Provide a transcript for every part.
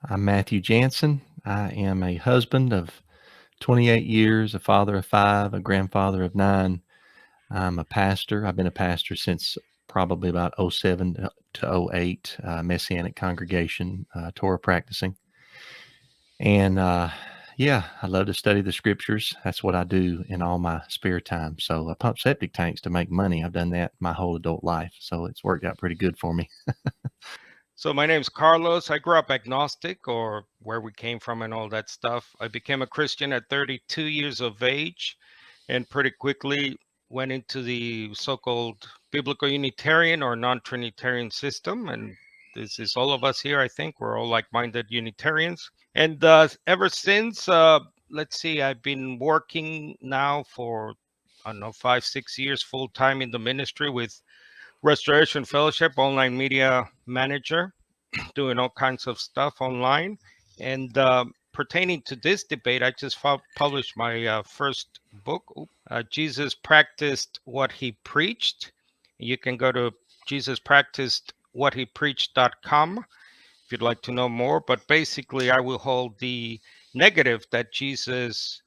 I'm Matthew Janzen. I am a husband of 28 years, a father of 5, a grandfather of 9. I'm a pastor. I've been a pastor since probably about '07 to '08, Messianic congregation, Torah practicing. And yeah, I love to study the scriptures. That's what I do in all my spare time. So I pump septic tanks to make money. I've done that my whole adult life. So it's worked out pretty good for me. So my name's Carlos. I grew up agnostic, or where we came from and all that stuff. I became a Christian at 32 years of age and pretty quickly went into the so-called biblical Unitarian or non-Trinitarian system. And this is all of us here, I think. We're all like-minded Unitarians. And ever since, let's see, I've been working now for, I don't know, 5, 6 years full-time in the ministry with Restoration Fellowship, online media manager, doing all kinds of stuff online. And pertaining to this debate, I just published my first book. Jesus Practiced What He Preached. You can go to JesusPracticedWhatHePreached.com if you'd like to know more. But basically, I will hold the negative that Jesus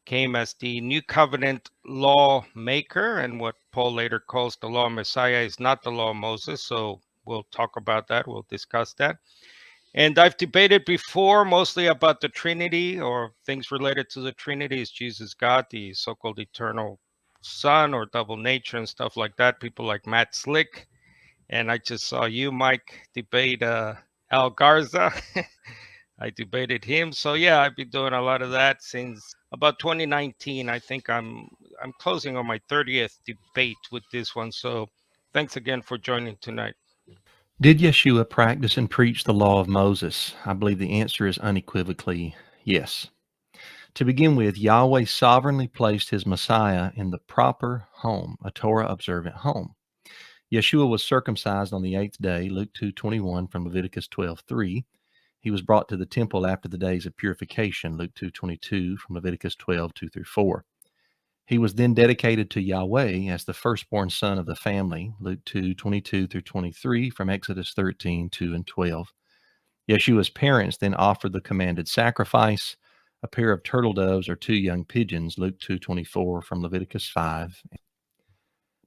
came as the new covenant law maker, and what Paul later calls the law Messiah is not the law of Moses. So we'll talk about that. We'll discuss that. And I've debated before mostly about the Trinity or things related to the Trinity. Is Jesus God, the so-called eternal Son, or double nature and stuff like that? People like Matt Slick. And I just saw you, Mike, debate Al Garza. I debated him. So yeah, I've been doing a lot of that since about 2019. I think I'm closing on my 30th debate with this one. So thanks again for joining tonight. Did Yeshua practice and preach the law of Moses? I believe the answer is unequivocally yes. To begin with, Yahweh sovereignly placed his Messiah in the proper home, a Torah observant home. Yeshua was circumcised on the 8th day, Luke 2:21 from Leviticus 12:3. He was brought to the temple after the days of purification, Luke 2:22 from Leviticus 12:2 through 4. He was then dedicated to Yahweh as the firstborn son of the family, Luke 2:22 through 23 from Exodus 13:2 and 12. Yeshua's parents then offered the commanded sacrifice, a pair of turtle doves or 2 young pigeons, Luke 2:24 from Leviticus 5.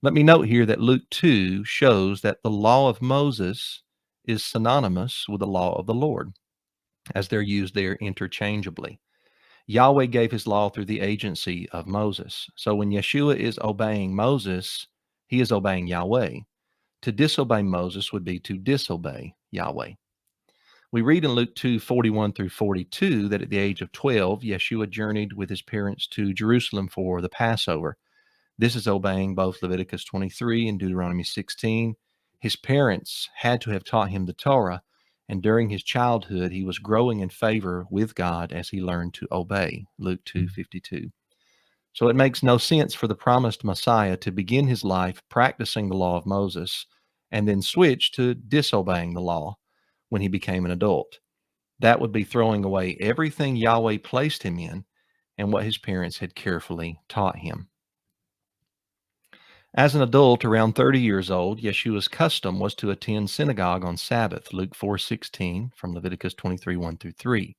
Let me note here that Luke 2 shows that the law of Moses is synonymous with the law of the Lord, as they're used there interchangeably. Yahweh gave his law through the agency of Moses. So when Yeshua is obeying Moses, he is obeying Yahweh. To disobey Moses would be to disobey Yahweh. We read in Luke 2:41 through 42 that at the age of 12, Yeshua journeyed with his parents to Jerusalem for the Passover. This is obeying both Leviticus 23 and Deuteronomy 16. His parents had to have taught him the Torah, and during his childhood, he was growing in favor with God as he learned to obey, Luke 2:52. So it makes no sense for the promised Messiah to begin his life practicing the law of Moses and then switch to disobeying the law when he became an adult. That would be throwing away everything Yahweh placed him in and what his parents had carefully taught him. As an adult, around 30 years old, Yeshua's custom was to attend synagogue on Sabbath, Luke 4:16 from Leviticus 23:1 through 3.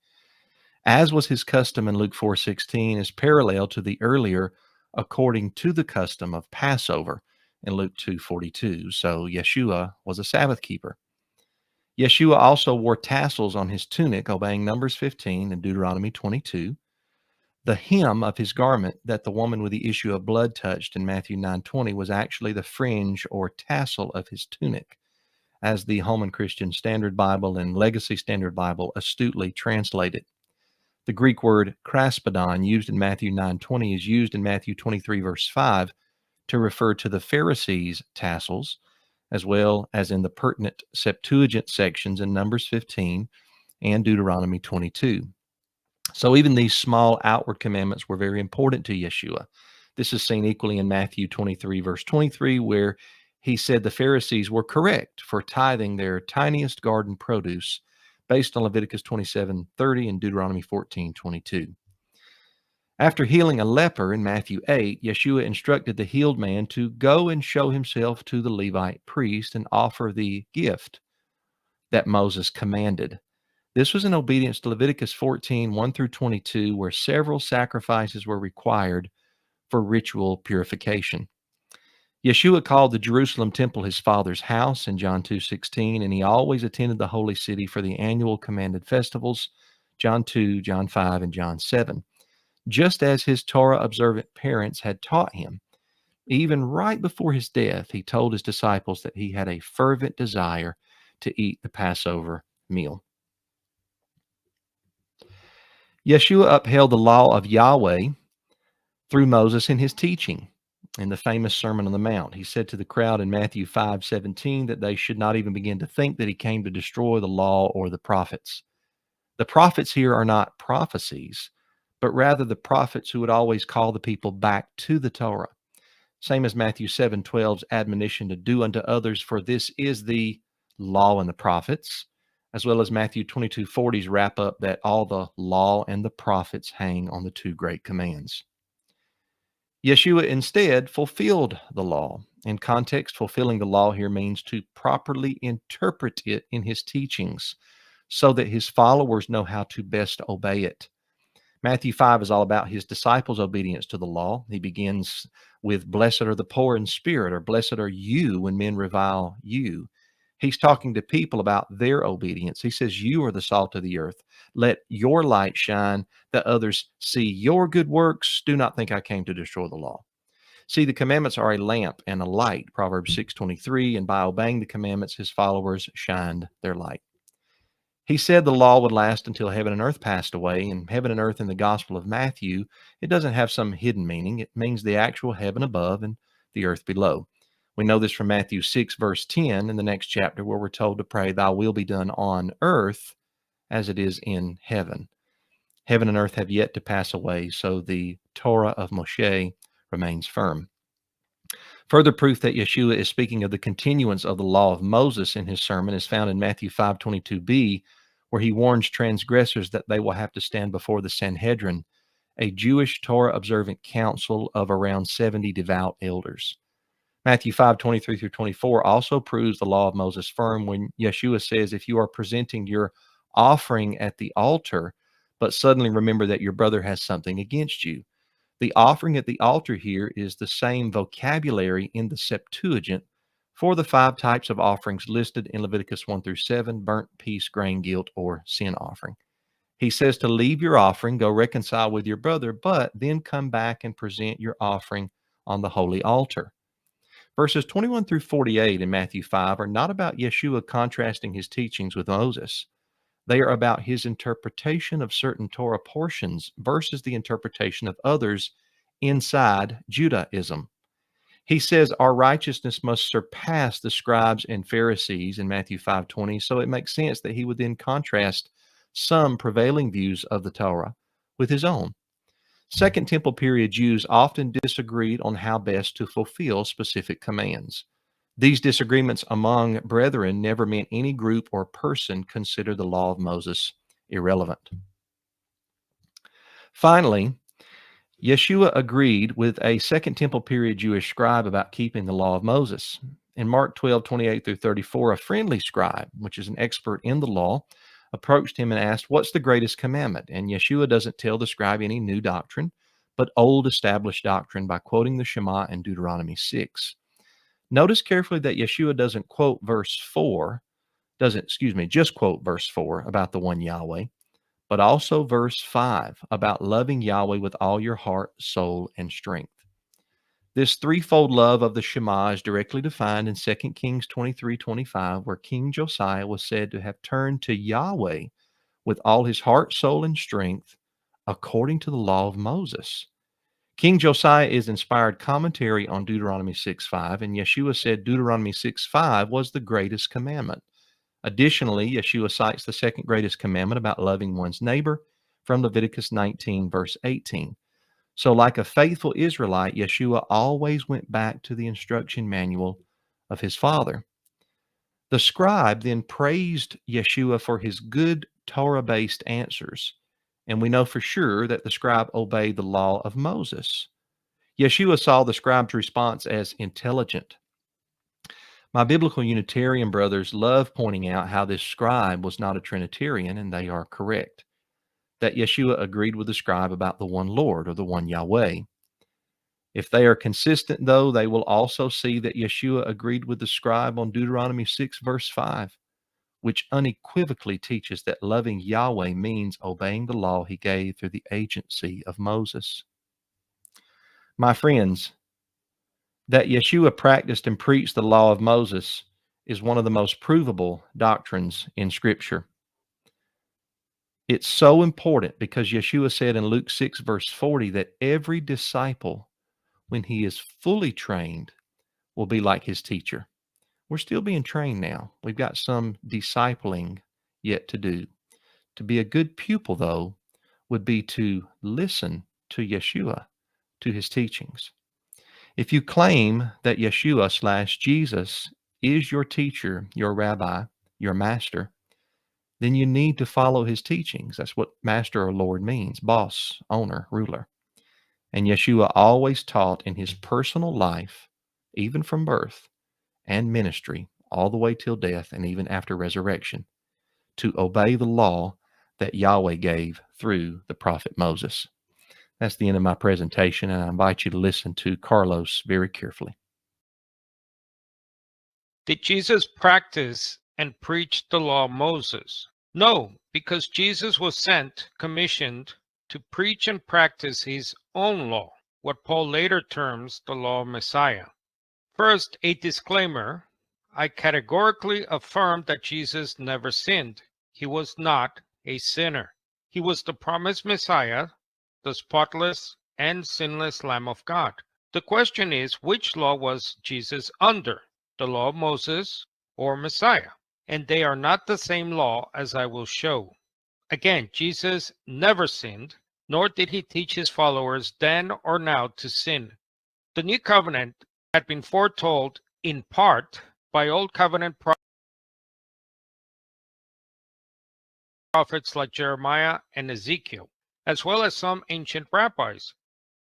As was his custom in Luke 4:16 is parallel to the earlier according to the custom of Passover in Luke 2:42. So Yeshua was a Sabbath keeper. Yeshua also wore tassels on his tunic, obeying Numbers 15 and Deuteronomy 22. The hem of his garment that the woman with the issue of blood touched in Matthew 9:20 was actually the fringe or tassel of his tunic, as the Holman Christian Standard Bible and Legacy Standard Bible astutely translate it. The Greek word kraspedon used in Matthew 9:20 is used in Matthew 23 verse 5 to refer to the Pharisees' tassels, as well as in the pertinent Septuagint sections in Numbers 15 and Deuteronomy 22. So even these small outward commandments were very important to Yeshua. This is seen equally in Matthew 23, verse 23, where he said the Pharisees were correct for tithing their tiniest garden produce based on Leviticus 27:30 and Deuteronomy 14:22. After healing a leper in Matthew 8, Yeshua instructed the healed man to go and show himself to the Levite priest and offer the gift that Moses commanded. This was in obedience to Leviticus 14, 1 through 22, where several sacrifices were required for ritual purification. Yeshua called the Jerusalem temple his father's house in John 2:16, and he always attended the holy city for the annual commanded festivals, John 2, John 5, and John 7, just as his Torah observant parents had taught him. Even right before his death, he told his disciples that he had a fervent desire to eat the Passover meal. Yeshua upheld the law of Yahweh through Moses in his teaching. In the famous Sermon on the Mount, he said to the crowd in Matthew 5:17 that they should not even begin to think that he came to destroy the law or the prophets. The prophets here are not prophecies, but rather the prophets who would always call the people back to the Torah. Same as Matthew 7:12's admonition to do unto others, for this is the law and the prophets, as well as Matthew 22:40's wrap up that all the law and the prophets hang on the two great commands. Yeshua instead fulfilled the law. In context, fulfilling the law here means to properly interpret it in his teachings so that his followers know how to best obey it. Matthew 5 is all about his disciples' obedience to the law. He begins with, blessed are the poor in spirit, or blessed are you when men revile you. He's talking to people about their obedience. He says, you are the salt of the earth. Let your light shine that others see your good works. Do not think I came to destroy the law. See, the commandments are a lamp and a light, Proverbs 6:23, and by obeying the commandments, his followers shined their light. He said the law would last until heaven and earth passed away, and heaven and earth in the Gospel of Matthew, it doesn't have some hidden meaning. It means the actual heaven above and the earth below. We know this from Matthew 6, verse 10 in the next chapter, where we're told to pray, thy will be done on earth as it is in heaven. Heaven and earth have yet to pass away, so the Torah of Moshe remains firm. Further proof that Yeshua is speaking of the continuance of the law of Moses in his sermon is found in Matthew 5:22b, where he warns transgressors that they will have to stand before the Sanhedrin, a Jewish Torah-observant council of around 70 devout elders. Matthew 5:23 through 24 also proves the law of Moses firm when Yeshua says, if you are presenting your offering at the altar, but suddenly remember that your brother has something against you. The offering at the altar here is the same vocabulary in the Septuagint for the 5 types of offerings listed in Leviticus 1 through 7, burnt, peace, grain, guilt, or sin offering. He says to leave your offering, go reconcile with your brother, but then come back and present your offering on the holy altar. Verses 21 through 48 in Matthew 5 are not about Yeshua contrasting his teachings with Moses. They are about his interpretation of certain Torah portions versus the interpretation of others inside Judaism. He says our righteousness must surpass the scribes and Pharisees in Matthew 5:20, so it makes sense that he would then contrast some prevailing views of the Torah with his own. Second Temple period Jews often disagreed on how best to fulfill specific commands. These disagreements among brethren never meant any group or person considered the law of Moses irrelevant. Finally, Yeshua agreed with a Second Temple period Jewish scribe about keeping the law of Moses. In Mark 12:28 through 34, a friendly scribe, which is an expert in the law, approached him and asked, what's the greatest commandment? And Yeshua doesn't tell the scribe any new doctrine, but old established doctrine by quoting the Shema in Deuteronomy 6. Notice carefully that Yeshua doesn't quote verse 4, just quote verse 4 about the one Yahweh, but also verse 5 about loving Yahweh with all your heart, soul, and strength. This threefold love of the Shema is directly defined in 2 Kings 23:25, where King Josiah was said to have turned to Yahweh with all his heart, soul, and strength, according to the law of Moses. King Josiah is inspired commentary on Deuteronomy 6:5, and Yeshua said Deuteronomy 6:5 was the greatest commandment. Additionally, Yeshua cites the second greatest commandment about loving one's neighbor from Leviticus 19, verse 18. So like a faithful Israelite, Yeshua always went back to the instruction manual of his Father. The scribe then praised Yeshua for his good Torah-based answers, and we know for sure that the scribe obeyed the law of Moses. Yeshua saw the scribe's response as intelligent. My biblical Unitarian brothers love pointing out how this scribe was not a Trinitarian, and they are correct. That Yeshua agreed with the scribe about the one Lord, or the one Yahweh. If they are consistent, though, they will also see that Yeshua agreed with the scribe on Deuteronomy 6, verse 5, which unequivocally teaches that loving Yahweh means obeying the law he gave through the agency of Moses. My friends, that Yeshua practiced and preached the law of Moses is one of the most provable doctrines in Scripture. It's so important because Yeshua said in Luke 6, verse 40, that every disciple, when he is fully trained, will be like his teacher. We're still being trained now. We've got some discipling yet to do. To be a good pupil, though, would be to listen to Yeshua, to his teachings. If you claim that Yeshua/Jesus is your teacher, your rabbi, your master, then you need to follow his teachings. That's what master or Lord means: boss, owner, ruler. And Yeshua always taught in his personal life, even from birth and ministry, all the way till death and even after resurrection, to obey the law that Yahweh gave through the prophet Moses. That's the end of my presentation, and I invite you to listen to Carlos very carefully. Did Jesus practice and preach the law of Moses? No, because Jesus was sent, commissioned, to preach and practice his own law, what Paul later terms the law of Messiah. First, a disclaimer. I categorically affirm that Jesus never sinned. He was not a sinner. He was the promised Messiah, the spotless and sinless Lamb of God. The question is, which law was Jesus under? The law of Moses or Messiah? And they are not the same law, as I will show. Again, Jesus never sinned, nor did he teach his followers then or now to sin. The new covenant had been foretold in part by Old Covenant prophets like Jeremiah and Ezekiel, as well as some ancient rabbis.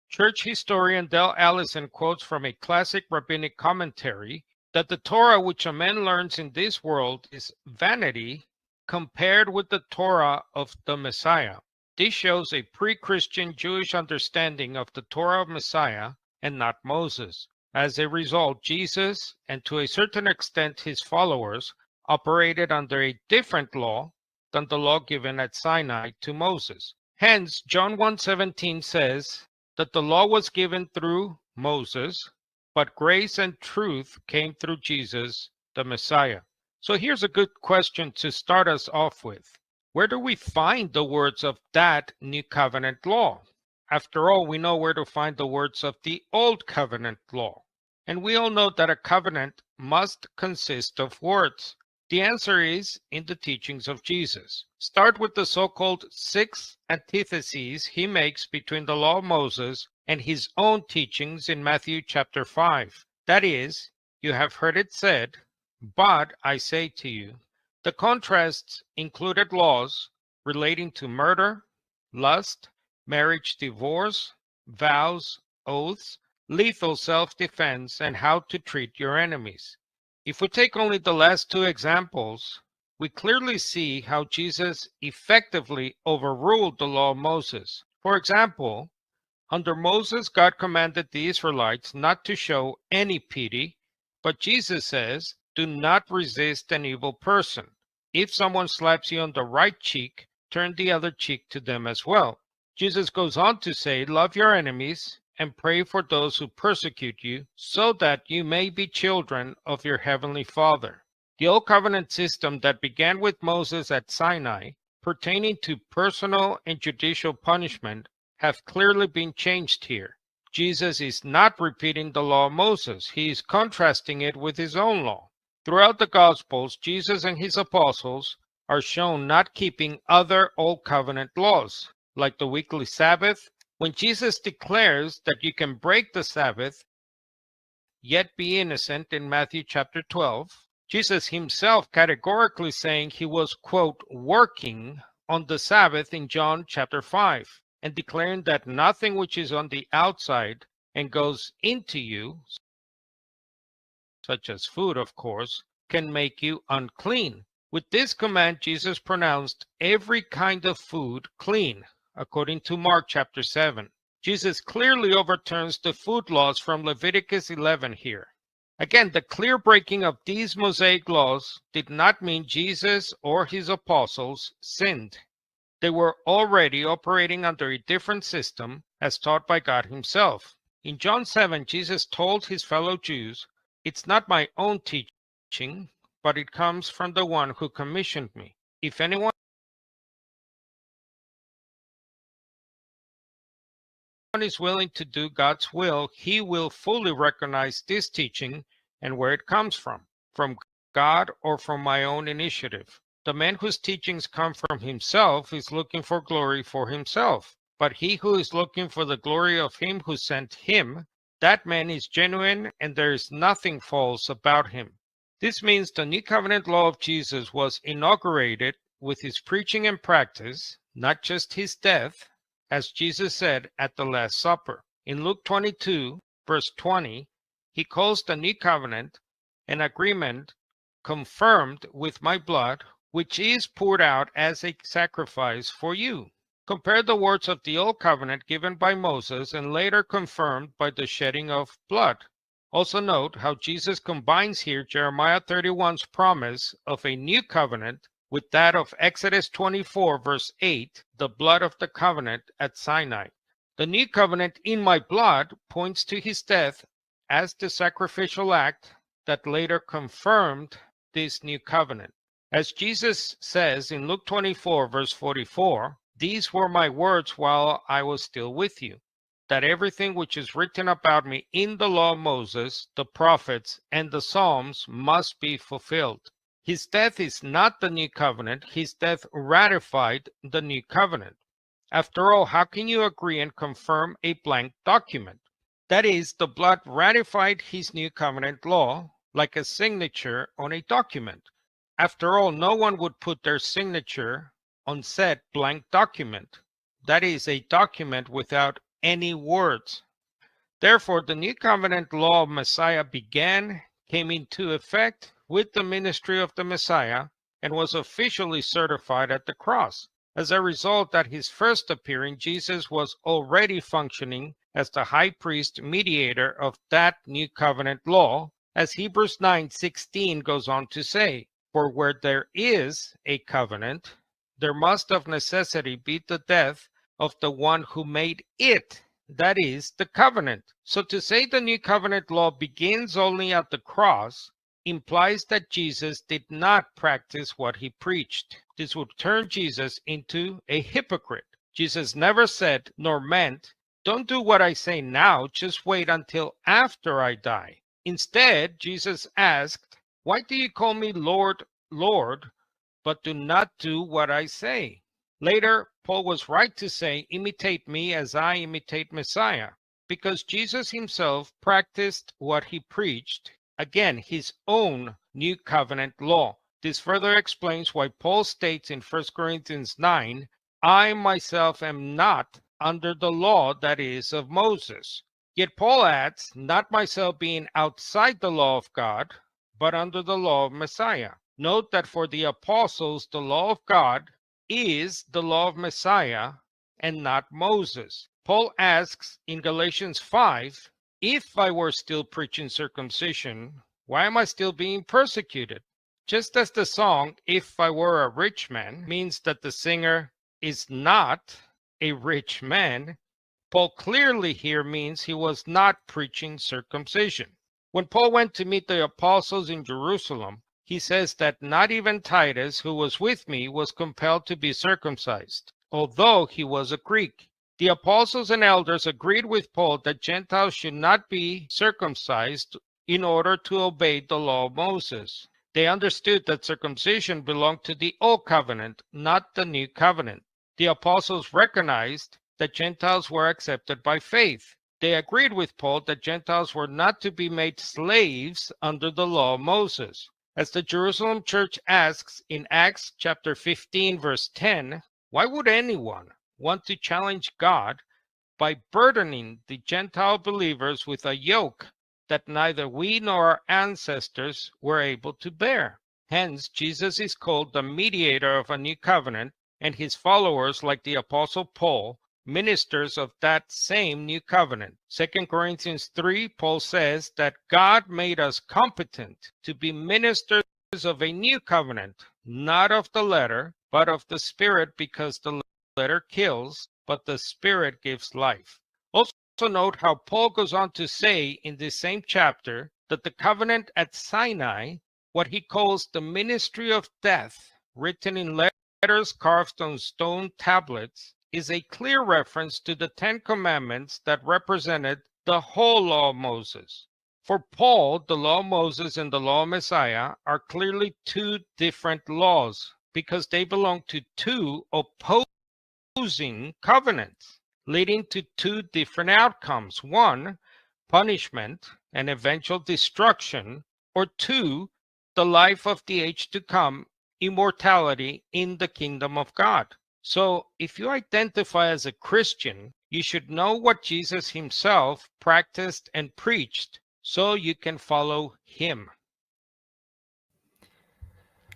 Church historian Del Allison quotes from a classic rabbinic commentary that the Torah which a man learns in this world is vanity compared with the Torah of the Messiah. This shows a pre-Christian Jewish understanding of the Torah of Messiah and not Moses. As a result, Jesus, and to a certain extent his followers, operated under a different law than the law given at Sinai to Moses. Hence, John 1:17 says that the law was given through Moses, but grace and truth came through Jesus, the Messiah. So here's a good question to start us off with. Where do we find the words of that new covenant law? After all, we know where to find the words of the Old Covenant law. And we all know that a covenant must consist of words. The answer is in the teachings of Jesus. Start with the so-called 6 antitheses he makes between the law of Moses and his own teachings in Matthew chapter 5. That is, you have heard it said, but I say to you. The contrasts included laws relating to murder, lust, marriage divorce, vows, oaths, lethal self-defense, and how to treat your enemies. If we take only the last two examples, we clearly see how Jesus effectively overruled the law of Moses. For example, under Moses, God commanded the Israelites not to show any pity, but Jesus says, do not resist an evil person. If someone slaps you on the right cheek, turn the other cheek to them as well. Jesus goes on to say, love your enemies and pray for those who persecute you, so that you may be children of your heavenly Father. The Old Covenant system that began with Moses at Sinai, pertaining to personal and judicial punishment, have clearly been changed here. Jesus is not repeating the law of Moses. He is contrasting it with his own law. Throughout the Gospels, Jesus and his apostles are shown not keeping other Old Covenant laws, like the weekly Sabbath. When Jesus declares that you can break the Sabbath, yet be innocent in Matthew chapter 12, Jesus himself categorically saying he was, quote, working on the Sabbath in John chapter 5, and declaring that nothing which is on the outside and goes into you, such as food, of course, can make you unclean. With this command, Jesus pronounced every kind of food clean, according to Mark chapter 7. Jesus clearly overturns the food laws from Leviticus 11 here. Again, the clear breaking of these Mosaic laws did not mean Jesus or his apostles sinned. They were already operating under a different system as taught by God himself. In John 7, Jesus told his fellow Jews, "It's not my own teaching, but it comes from the one who commissioned me. If anyone is willing to do God's will, he will fully recognize this teaching and where it comes from God or from my own initiative. The man whose teachings come from himself is looking for glory for himself, but he who is looking for the glory of him who sent him, that man is genuine and there is nothing false about him." This means the New Covenant law of Jesus was inaugurated with his preaching and practice, not just his death, as Jesus said at the Last Supper. In Luke 22, verse 20, he calls the New Covenant an agreement confirmed with my blood, which is poured out as a sacrifice for you. Compare the words of the Old Covenant given by Moses and later confirmed by the shedding of blood. Also note how Jesus combines here Jeremiah 31's promise of a new covenant with that of Exodus 24, verse 8, the blood of the covenant at Sinai. The new covenant in my blood points to his death as the sacrificial act that later confirmed this new covenant. As Jesus says in Luke 24, verse 44, "These were my words while I was still with you, that everything which is written about me in the law of Moses, the prophets, and the Psalms must be fulfilled." His death is not the new covenant. His death ratified the new covenant. After all, how can you agree and confirm a blank document? That is, the blood ratified his new covenant law like a signature on a document. After all, no one would put their signature on said blank document. That is a document without any words. Therefore, the new covenant law of Messiah came into effect with the ministry of the Messiah, and was officially certified at the cross. As a result, at his first appearing, Jesus was already functioning as the high priest mediator of that new covenant law, as Hebrews 9:16 goes on to say, "For where there is a covenant, there must of necessity be the death of the one who made it," that is, the covenant. So to say the new covenant law begins only at the cross implies that Jesus did not practice what he preached. This would turn Jesus into a hypocrite. Jesus never said nor meant, "Don't do what I say now, just wait until after I die." Instead, Jesus asked, "Why do you call me Lord, Lord, but do not do what I say?" Later, Paul was right to say, "Imitate me as I imitate Messiah," because Jesus himself practiced what he preached, again, his own new covenant law. This further explains why Paul states in 1 Corinthians 9, "I myself am not under the law that is of Moses." Yet Paul adds, "Not myself being outside the law of God, but under the law of Messiah." Note that for the apostles, the law of God is the law of Messiah and not Moses. Paul asks in Galatians 5, "If I were still preaching circumcision, why am I still being persecuted?" Just as the song, "If I Were a Rich Man," means that the singer is not a rich man, Paul clearly here means he was not preaching circumcision. When Paul went to meet the apostles in Jerusalem, he says that not even Titus, who was with me, was compelled to be circumcised, although he was a Greek. The apostles and elders agreed with Paul that Gentiles should not be circumcised in order to obey the law of Moses. They understood that circumcision belonged to the Old Covenant, not the New Covenant. The apostles recognized that Gentiles were accepted by faith. They agreed with Paul that Gentiles were not to be made slaves under the law of Moses. As the Jerusalem church asks in Acts chapter 15, verse 10, why would anyone want to challenge God by burdening the Gentile believers with a yoke that neither we nor our ancestors were able to bear. Hence, Jesus is called the mediator of a new covenant, and his followers, like the Apostle Paul, ministers of that same new covenant. 2 Corinthians 3, Paul says that God made us competent to be ministers of a new covenant, not of the letter, but of the Spirit, because the letter kills, but the Spirit gives life. Also note how Paul goes on to say in this same chapter that the covenant at Sinai, what he calls the ministry of death, written in letters carved on stone tablets, is a clear reference to the Ten Commandments that represented the whole law of Moses. For Paul, the law of Moses and the law of Messiah are clearly two different laws because they belong to two opposing covenants, leading to two different outcomes. One, punishment and eventual destruction, or two, the life of the age to come, immortality in the kingdom of God. So if you identify as a Christian, you should know what Jesus himself practiced and preached so you can follow him.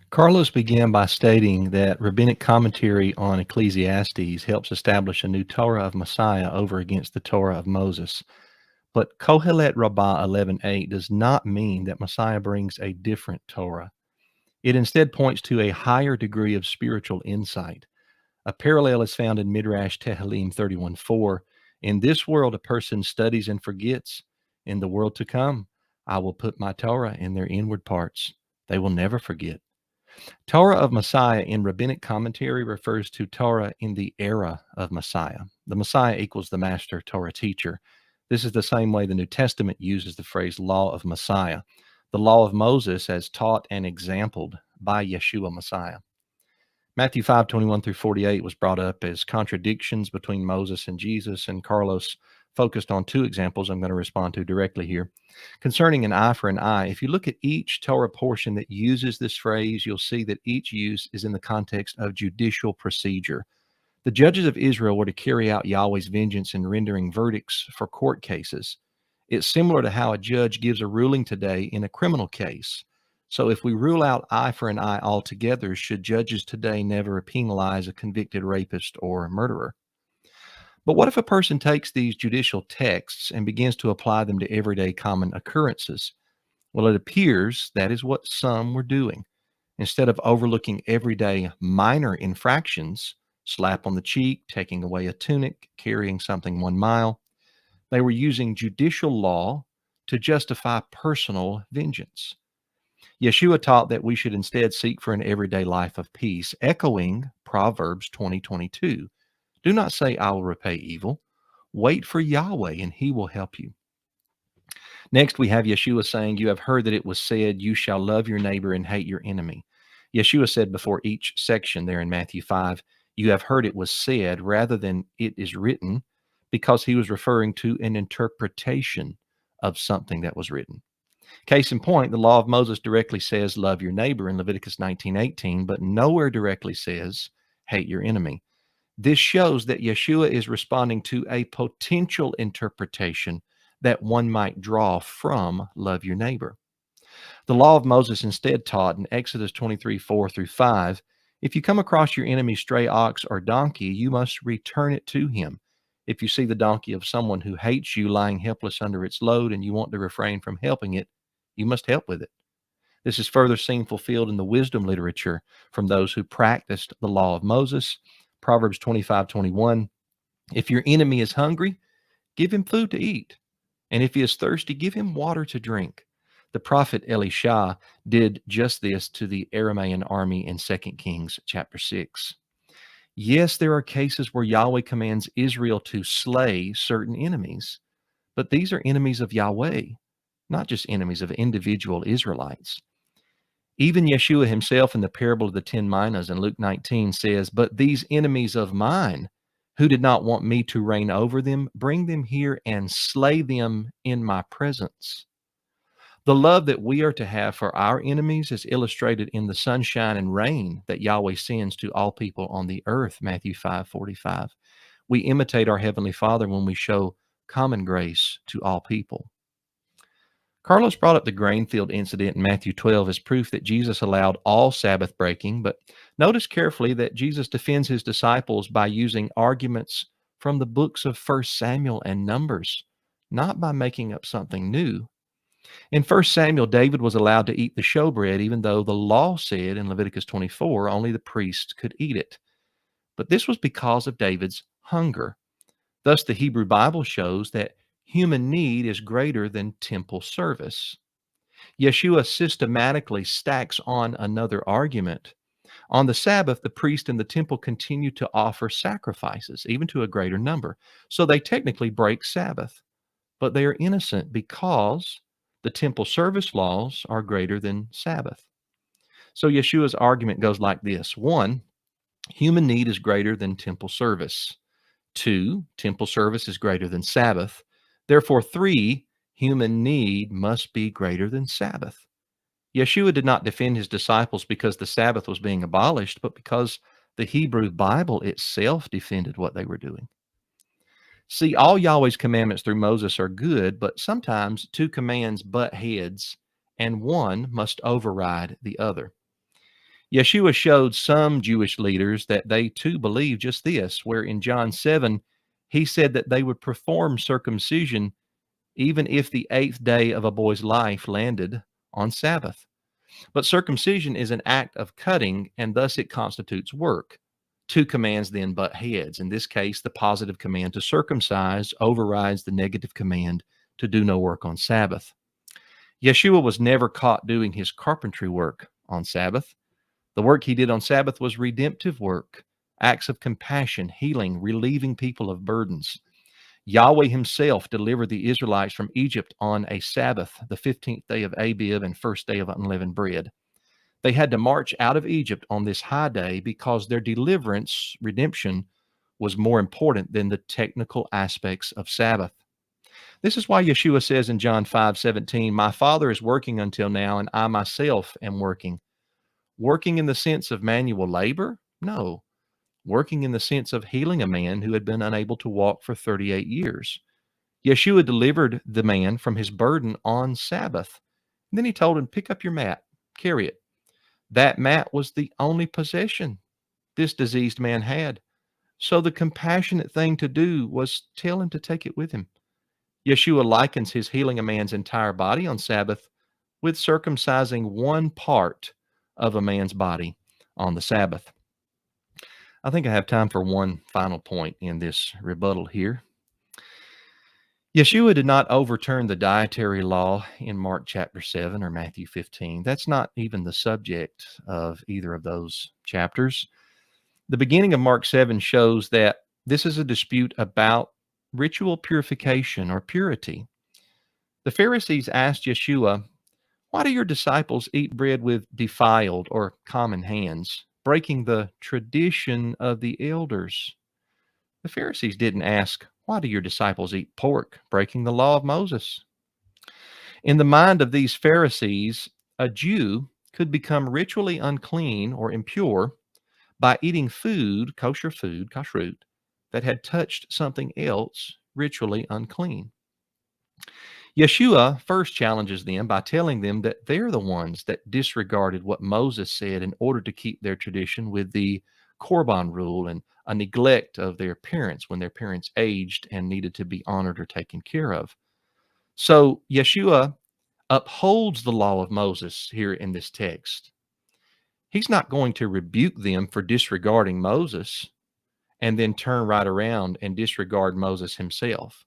Carlos began by stating that rabbinic commentary on Ecclesiastes helps establish a new Torah of Messiah over against the Torah of Moses. But Kohelet Rabbah 11:8 does not mean that Messiah brings a different Torah. It instead points to a higher degree of spiritual insight. A parallel is found in Midrash Tehillim 31:4. In this world, a person studies and forgets. In the world to come, I will put my Torah in their inward parts. They will never forget. Torah of Messiah in rabbinic commentary refers to Torah in the era of Messiah. The Messiah equals the master Torah teacher. This is the same way the New Testament uses the phrase law of Messiah, the law of Moses as taught and exampled by Yeshua Messiah. Matthew 5:21 through 48 was brought up as contradictions between Moses and Jesus, and Carlos focused on two examples I'm going to respond to directly here. Concerning an eye for an eye, if you look at each Torah portion that uses this phrase, you'll see that each use is in the context of judicial procedure. The judges of Israel were to carry out Yahweh's vengeance in rendering verdicts for court cases. It's similar to how a judge gives a ruling today in a criminal case. So if we rule out eye for an eye altogether, should judges today never penalize a convicted rapist or murderer? But what if a person takes these judicial texts and begins to apply them to everyday common occurrences? Well, it appears that is what some were doing. Instead of overlooking everyday minor infractions, slap on the cheek, taking away a tunic, carrying something 1 mile, they were using judicial law to justify personal vengeance. Yeshua taught that we should instead seek for an everyday life of peace, echoing Proverbs 20:22. Do not say, I will repay evil. Wait for Yahweh, and he will help you. Next, we have Yeshua saying, you have heard that it was said, you shall love your neighbor and hate your enemy. Yeshua said before each section there in Matthew 5, you have heard it was said rather than it is written, because he was referring to an interpretation of something that was written. Case in point, the law of Moses directly says love your neighbor in Leviticus 19:18, but nowhere directly says hate your enemy. This shows that Yeshua is responding to a potential interpretation that one might draw from love your neighbor. The law of Moses instead taught in Exodus 23:4 through 5, if you come across your enemy's stray ox or donkey, you must return it to him. If you see the donkey of someone who hates you lying helpless under its load and you want to refrain from helping it, you must help with it. This is further seen fulfilled in the wisdom literature from those who practiced the law of Moses. Proverbs 25:21, if your enemy is hungry, give him food to eat. And if he is thirsty, give him water to drink. The prophet Elisha did just this to the Aramaean army in 2 Kings chapter 6. Yes, there are cases where Yahweh commands Israel to slay certain enemies, but these are enemies of Yahweh, not just enemies of individual Israelites. Even Yeshua himself in the parable of the 10 minas in Luke 19 says, but these enemies of mine who did not want me to reign over them, bring them here and slay them in my presence. The love that we are to have for our enemies is illustrated in the sunshine and rain that Yahweh sends to all people on the earth, Matthew 5:45. We imitate our Heavenly Father when we show common grace to all people. Carlos brought up the grain field incident in Matthew 12 as proof that Jesus allowed all Sabbath breaking, but notice carefully that Jesus defends his disciples by using arguments from the books of 1 Samuel and Numbers, not by making up something new. In 1 Samuel, David was allowed to eat the showbread, even though the law said in Leviticus 24 only the priests could eat it. But this was because of David's hunger. Thus, the Hebrew Bible shows that human need is greater than temple service. Yeshua systematically stacks on another argument. On the Sabbath, the priest in the temple continue to offer sacrifices, even to a greater number. So they technically break Sabbath, but they are innocent because the temple service laws are greater than Sabbath. So Yeshua's argument goes like this. 1, human need is greater than temple service. 2, temple service is greater than Sabbath. Therefore, 3, human need must be greater than Sabbath. Yeshua did not defend his disciples because the Sabbath was being abolished, but because the Hebrew Bible itself defended what they were doing. See, all Yahweh's commandments through Moses are good, but sometimes 2 commands butt heads, and one must override the other. Yeshua showed some Jewish leaders that they too believed just this, where in John 7, he said that they would perform circumcision even if the 8th day of a boy's life landed on Sabbath. But circumcision is an act of cutting, and thus it constitutes work. 2 commands then butt heads. In this case, the positive command to circumcise overrides the negative command to do no work on Sabbath. Yeshua was never caught doing his carpentry work on Sabbath. The work he did on Sabbath was redemptive work, acts of compassion, healing, relieving people of burdens. Yahweh himself delivered the Israelites from Egypt on a Sabbath, the 15th day of Abib and first day of unleavened bread. They had to march out of Egypt on this high day because their deliverance, redemption, was more important than the technical aspects of Sabbath. This is why Yeshua says in John 5:17, "My Father is working until now, and I myself am working." Working in the sense of manual labor? No. Working in the sense of healing a man who had been unable to walk for 38 years. Yeshua delivered the man from his burden on Sabbath. And then he told him, "Pick up your mat, carry it." That mat was the only possession this diseased man had. So the compassionate thing to do was tell him to take it with him. Yeshua likens his healing a man's entire body on Sabbath with circumcising one part of a man's body on the Sabbath. I think I have time for one final point in this rebuttal here. Yeshua did not overturn the dietary law in Mark chapter 7 or Matthew 15. That's not even the subject of either of those chapters. The beginning of Mark 7 shows that this is a dispute about ritual purification or purity. The Pharisees asked Yeshua, "Why do your disciples eat bread with defiled or common hands, breaking the tradition of the elders?" The Pharisees didn't ask, "Why do your disciples eat pork, breaking the law of Moses?" In the mind of these Pharisees, a Jew could become ritually unclean or impure by eating food, kosher food, kashrut, that had touched something else ritually unclean. Yeshua first challenges them by telling them that they're the ones that disregarded what Moses said in order to keep their tradition with the Korban rule and a neglect of their parents when their parents aged and needed to be honored or taken care of. So Yeshua upholds the law of Moses here in this text. He's not going to rebuke them for disregarding Moses and then turn right around and disregard Moses himself.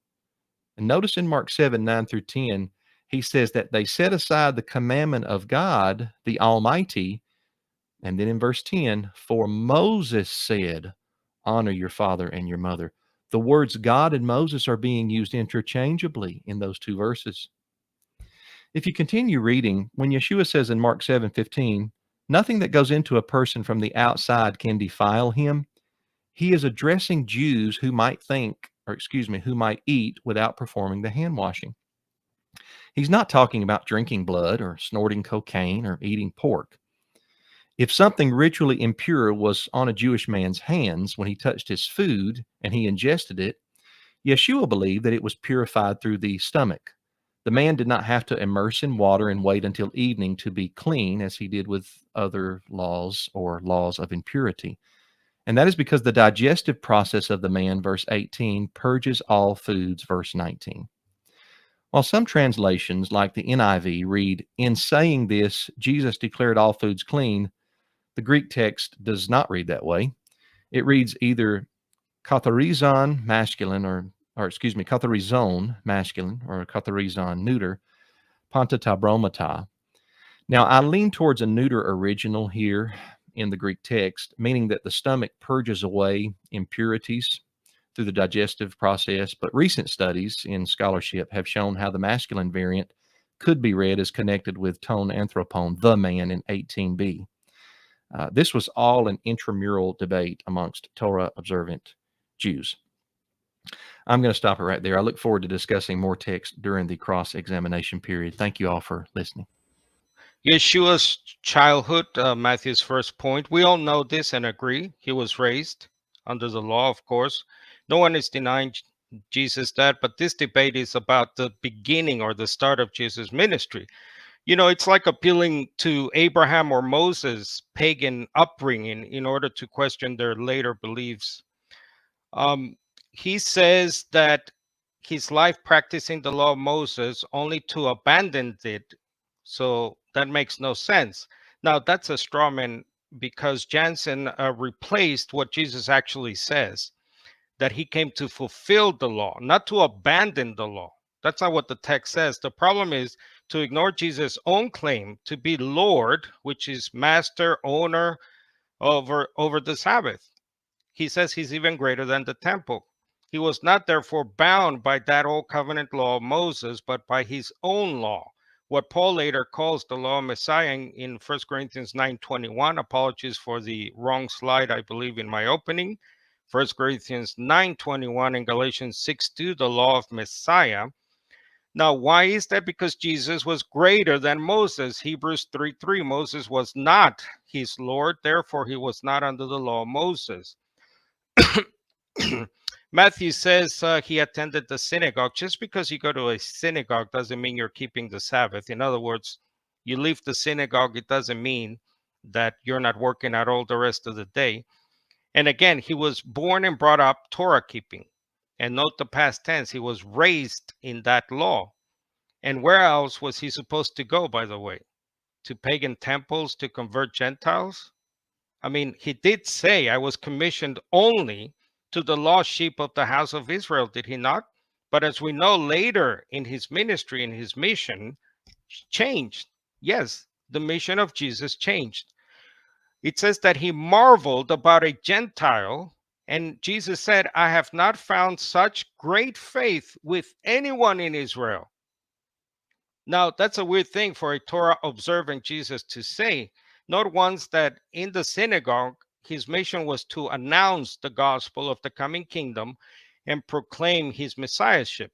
And notice in Mark 7:9-10, he says that they set aside the commandment of God, the Almighty. And then in verse 10, "For Moses said, honor your father and your mother." The words God and Moses are being used interchangeably in those two verses. If you continue reading, when Yeshua says in Mark 7:15, "Nothing that goes into a person from the outside can defile him," he is addressing Jews who might who might eat without performing the hand washing. He's not talking about drinking blood or snorting cocaine or eating pork. If something ritually impure was on a Jewish man's hands when he touched his food and he ingested it, Yeshua believed that it was purified through the stomach. The man did not have to immerse in water and wait until evening to be clean, as he did with other laws or laws of impurity. And that is because the digestive process of the man, verse 18, purges all foods, verse 19. While some translations, like the NIV, read, "In saying this, Jesus declared all foods clean," the Greek text does not read that way. It reads either katharizon masculine katharizon masculine or katharizon neuter, pantatabromata. Now, I lean towards a neuter original here in the Greek text, meaning that the stomach purges away impurities through the digestive process, but recent studies in scholarship have shown how the masculine variant could be read as connected with ton anthropon, the man, in 18b. This was all an intramural debate amongst Torah-observant Jews. I'm going to stop it right there. I look forward to discussing more text during the cross-examination period. Thank you all for listening. Yeshua's childhood, Matthew's first point. We all know this and agree. He was raised under the law, of course. No one is denying Jesus that, but this debate is about the beginning or the start of Jesus' ministry. You know, it's like appealing to Abraham or Moses' pagan upbringing in order to question their later beliefs. He says that his life practicing the law of Moses only to abandon it. So that makes no sense. Now, that's a straw man because Janzen replaced what Jesus actually says, that he came to fulfill the law, not to abandon the law. That's not what the text says. The problem is to ignore Jesus' own claim to be Lord, which is master, owner over the Sabbath. He says he's even greater than the temple. He was not therefore bound by that old covenant law of Moses, but by his own law, what Paul later calls the law of Messiah in 1 Corinthians 9:21. Apologies for the wrong slide, I believe, in my opening. 1 Corinthians 9:21 and Galatians 6:2, the law of Messiah. Now, why is that? Because Jesus was greater than Moses. Hebrews 3:3, Moses was not his Lord, therefore he was not under the law of Moses. Matthew says he attended the synagogue. Just because you go to a synagogue doesn't mean you're keeping the Sabbath. In other words, you leave the synagogue, it doesn't mean that you're not working out all the rest of the day. And again, he was born and brought up Torah keeping. And note the past tense, he was raised in that law. And where else was he supposed to go, by the way? To pagan temples to convert Gentiles? I mean, he did say, I was commissioned only to the lost sheep of the house of Israel, did he not? But as we know later in his ministry, in his mission, changed. Yes, the mission of Jesus changed. It says that he marveled about a Gentile, and Jesus said, I have not found such great faith with anyone in Israel. Now, that's a weird thing for a Torah observant Jesus to say. Not once that in the synagogue, his mission was to announce the gospel of the coming kingdom and proclaim his messiahship.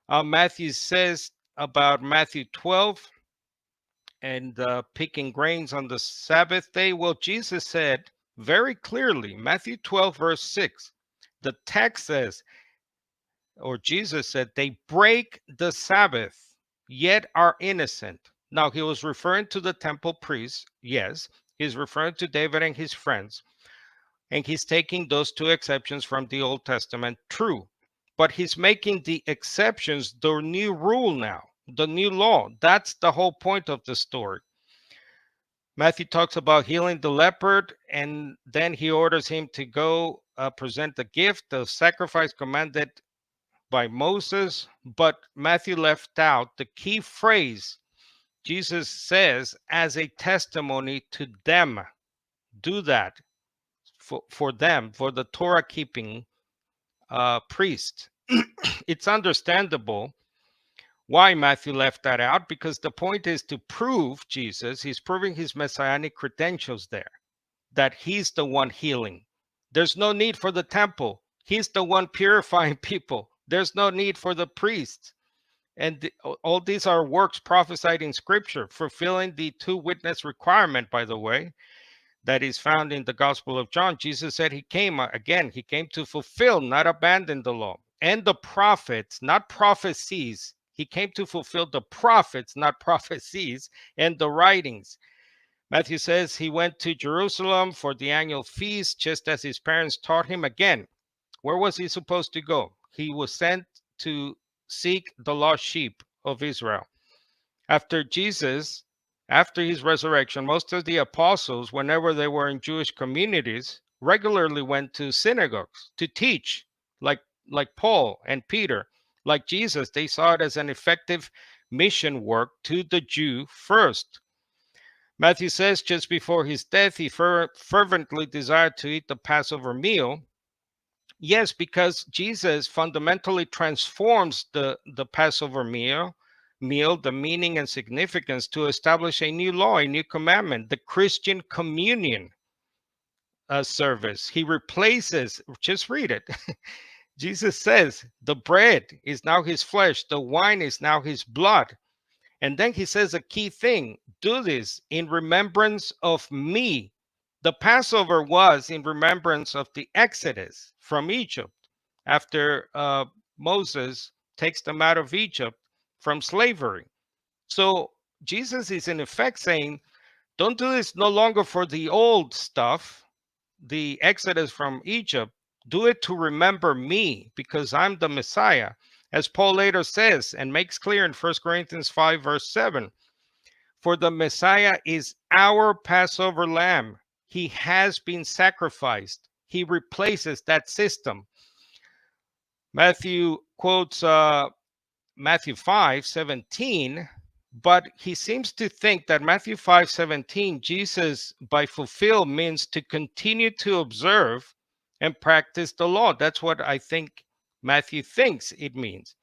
Matthew says about Matthew 12 and picking grains on the Sabbath day. Well, Jesus said very clearly, Matthew 12, verse 6, the text says, or Jesus said, they break the Sabbath, yet are innocent. Now, he was referring to the temple priests. Yes, he's referring to David and his friends. And he's taking those two exceptions from the Old Testament, true. But he's making the exceptions the new rule now, the new law. That's the whole point of the story. Matthew talks about healing the leopard, and then he orders him to go present the gift, the sacrifice commanded by Moses. But Matthew left out the key phrase. Jesus says, as a testimony to them, do that for them, for the Torah keeping priest. It's understandable why Matthew left that out, because the point is to prove Jesus. He's proving his messianic credentials there, that he's the one healing. There's no need for the temple. He's the one purifying people. There's no need for the priests. And all these are works prophesied in scripture, fulfilling the two witness requirement, by the way, that is found in the Gospel of John. Jesus said he came, again, he came to fulfill, not abandon the law. and the prophets, not prophecies. He came to fulfill the prophets, not prophecies, and the writings. Matthew says he went to Jerusalem for the annual feast, just as his parents taught him. Again, where was he supposed to go? He was sent to seek the lost sheep of Israel. After Jesus, after his resurrection, most of the apostles, whenever they were in Jewish communities, regularly went to synagogues to teach, like Paul and Peter. Like Jesus, they saw it as an effective mission work to the Jew first. Matthew says just before his death, he fervently desired to eat the Passover meal. Yes, because Jesus fundamentally transforms the Passover meal, the meaning and significance, to establish a new law, a new commandment, the Christian communion service. He replaces, just read it. Jesus says, the bread is now his flesh, the wine is now his blood. And then he says a key thing: do this in remembrance of me. The Passover was in remembrance of the Exodus from Egypt after Moses takes them out of Egypt from slavery. So Jesus is in effect saying, don't do this no longer for the old stuff, the Exodus from Egypt. Do it to remember me, because I'm the Messiah. As Paul later says and makes clear in 1 Corinthians 5, verse 7, for the Messiah is our Passover lamb. He has been sacrificed. He replaces that system. Matthew quotes Matthew 5:17, but he seems to think that Matthew 5:17, Jesus by fulfill means to continue to observe and practice the law. That's what I think Matthew thinks it means.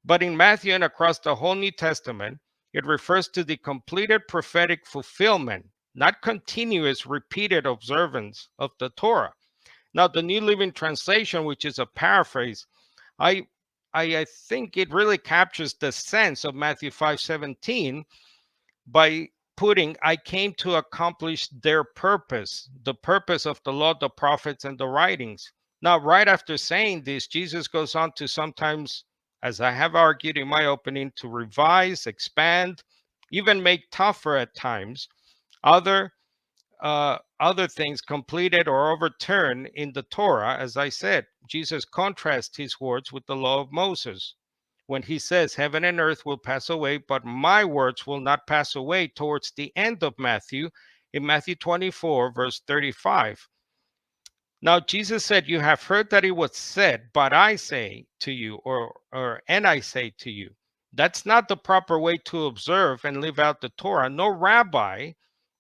But in Matthew and across the whole New Testament, it refers to the completed prophetic fulfillment, not continuous repeated observance of the Torah. Now, the New Living Translation, which is a paraphrase, I think it really captures the sense of Matthew 5:17 by putting, I came to accomplish their purpose, the purpose of the law, the prophets, and the writings. Now, right after saying this, Jesus goes on to sometimes, as I have argued in my opening, to revise, expand, even make tougher at times other things completed or overturned in the Torah. As I said, Jesus contrasts his words with the law of Moses when he says, heaven and earth will pass away, but my words will not pass away, towards the end of Matthew, in Matthew 24, verse 35. Now, Jesus said, you have heard that it was said, but I say to you, and I say to you. That's not the proper way to observe and live out the Torah. No rabbi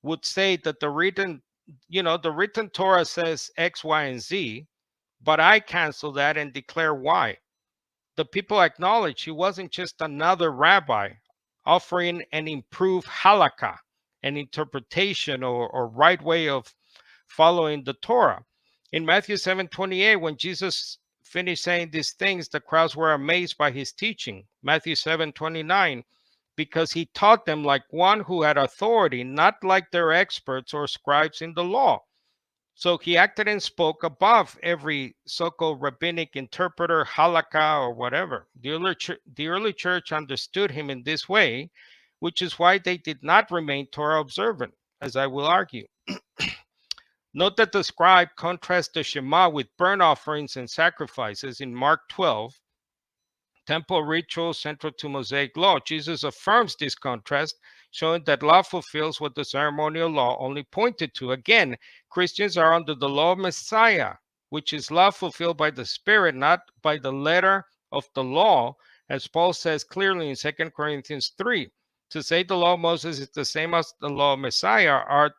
would say that the written Torah says X, Y, and Z, but I cancel that and declare Y. The people acknowledge he wasn't just another rabbi offering an improved halakha, an interpretation or right way of following the Torah. In Matthew 7:28, when Jesus finished saying these things, the crowds were amazed by his teaching. Matthew 7:29, because he taught them like one who had authority, not like their experts or scribes in the law. So he acted and spoke above every so-called rabbinic interpreter, halakha, or whatever. The early church understood him in this way, which is why they did not remain Torah observant, as I will argue. Note that the scribe contrasts the Shema with burnt offerings and sacrifices in Mark 12, temple rituals central to Mosaic law. Jesus affirms this contrast, showing that law fulfills what the ceremonial law only pointed to. Again, Christians are under the law of Messiah, which is law fulfilled by the Spirit, not by the letter of the law, as Paul says clearly in 2 Corinthians 3. To say the law of Moses is the same as the law of Messiah are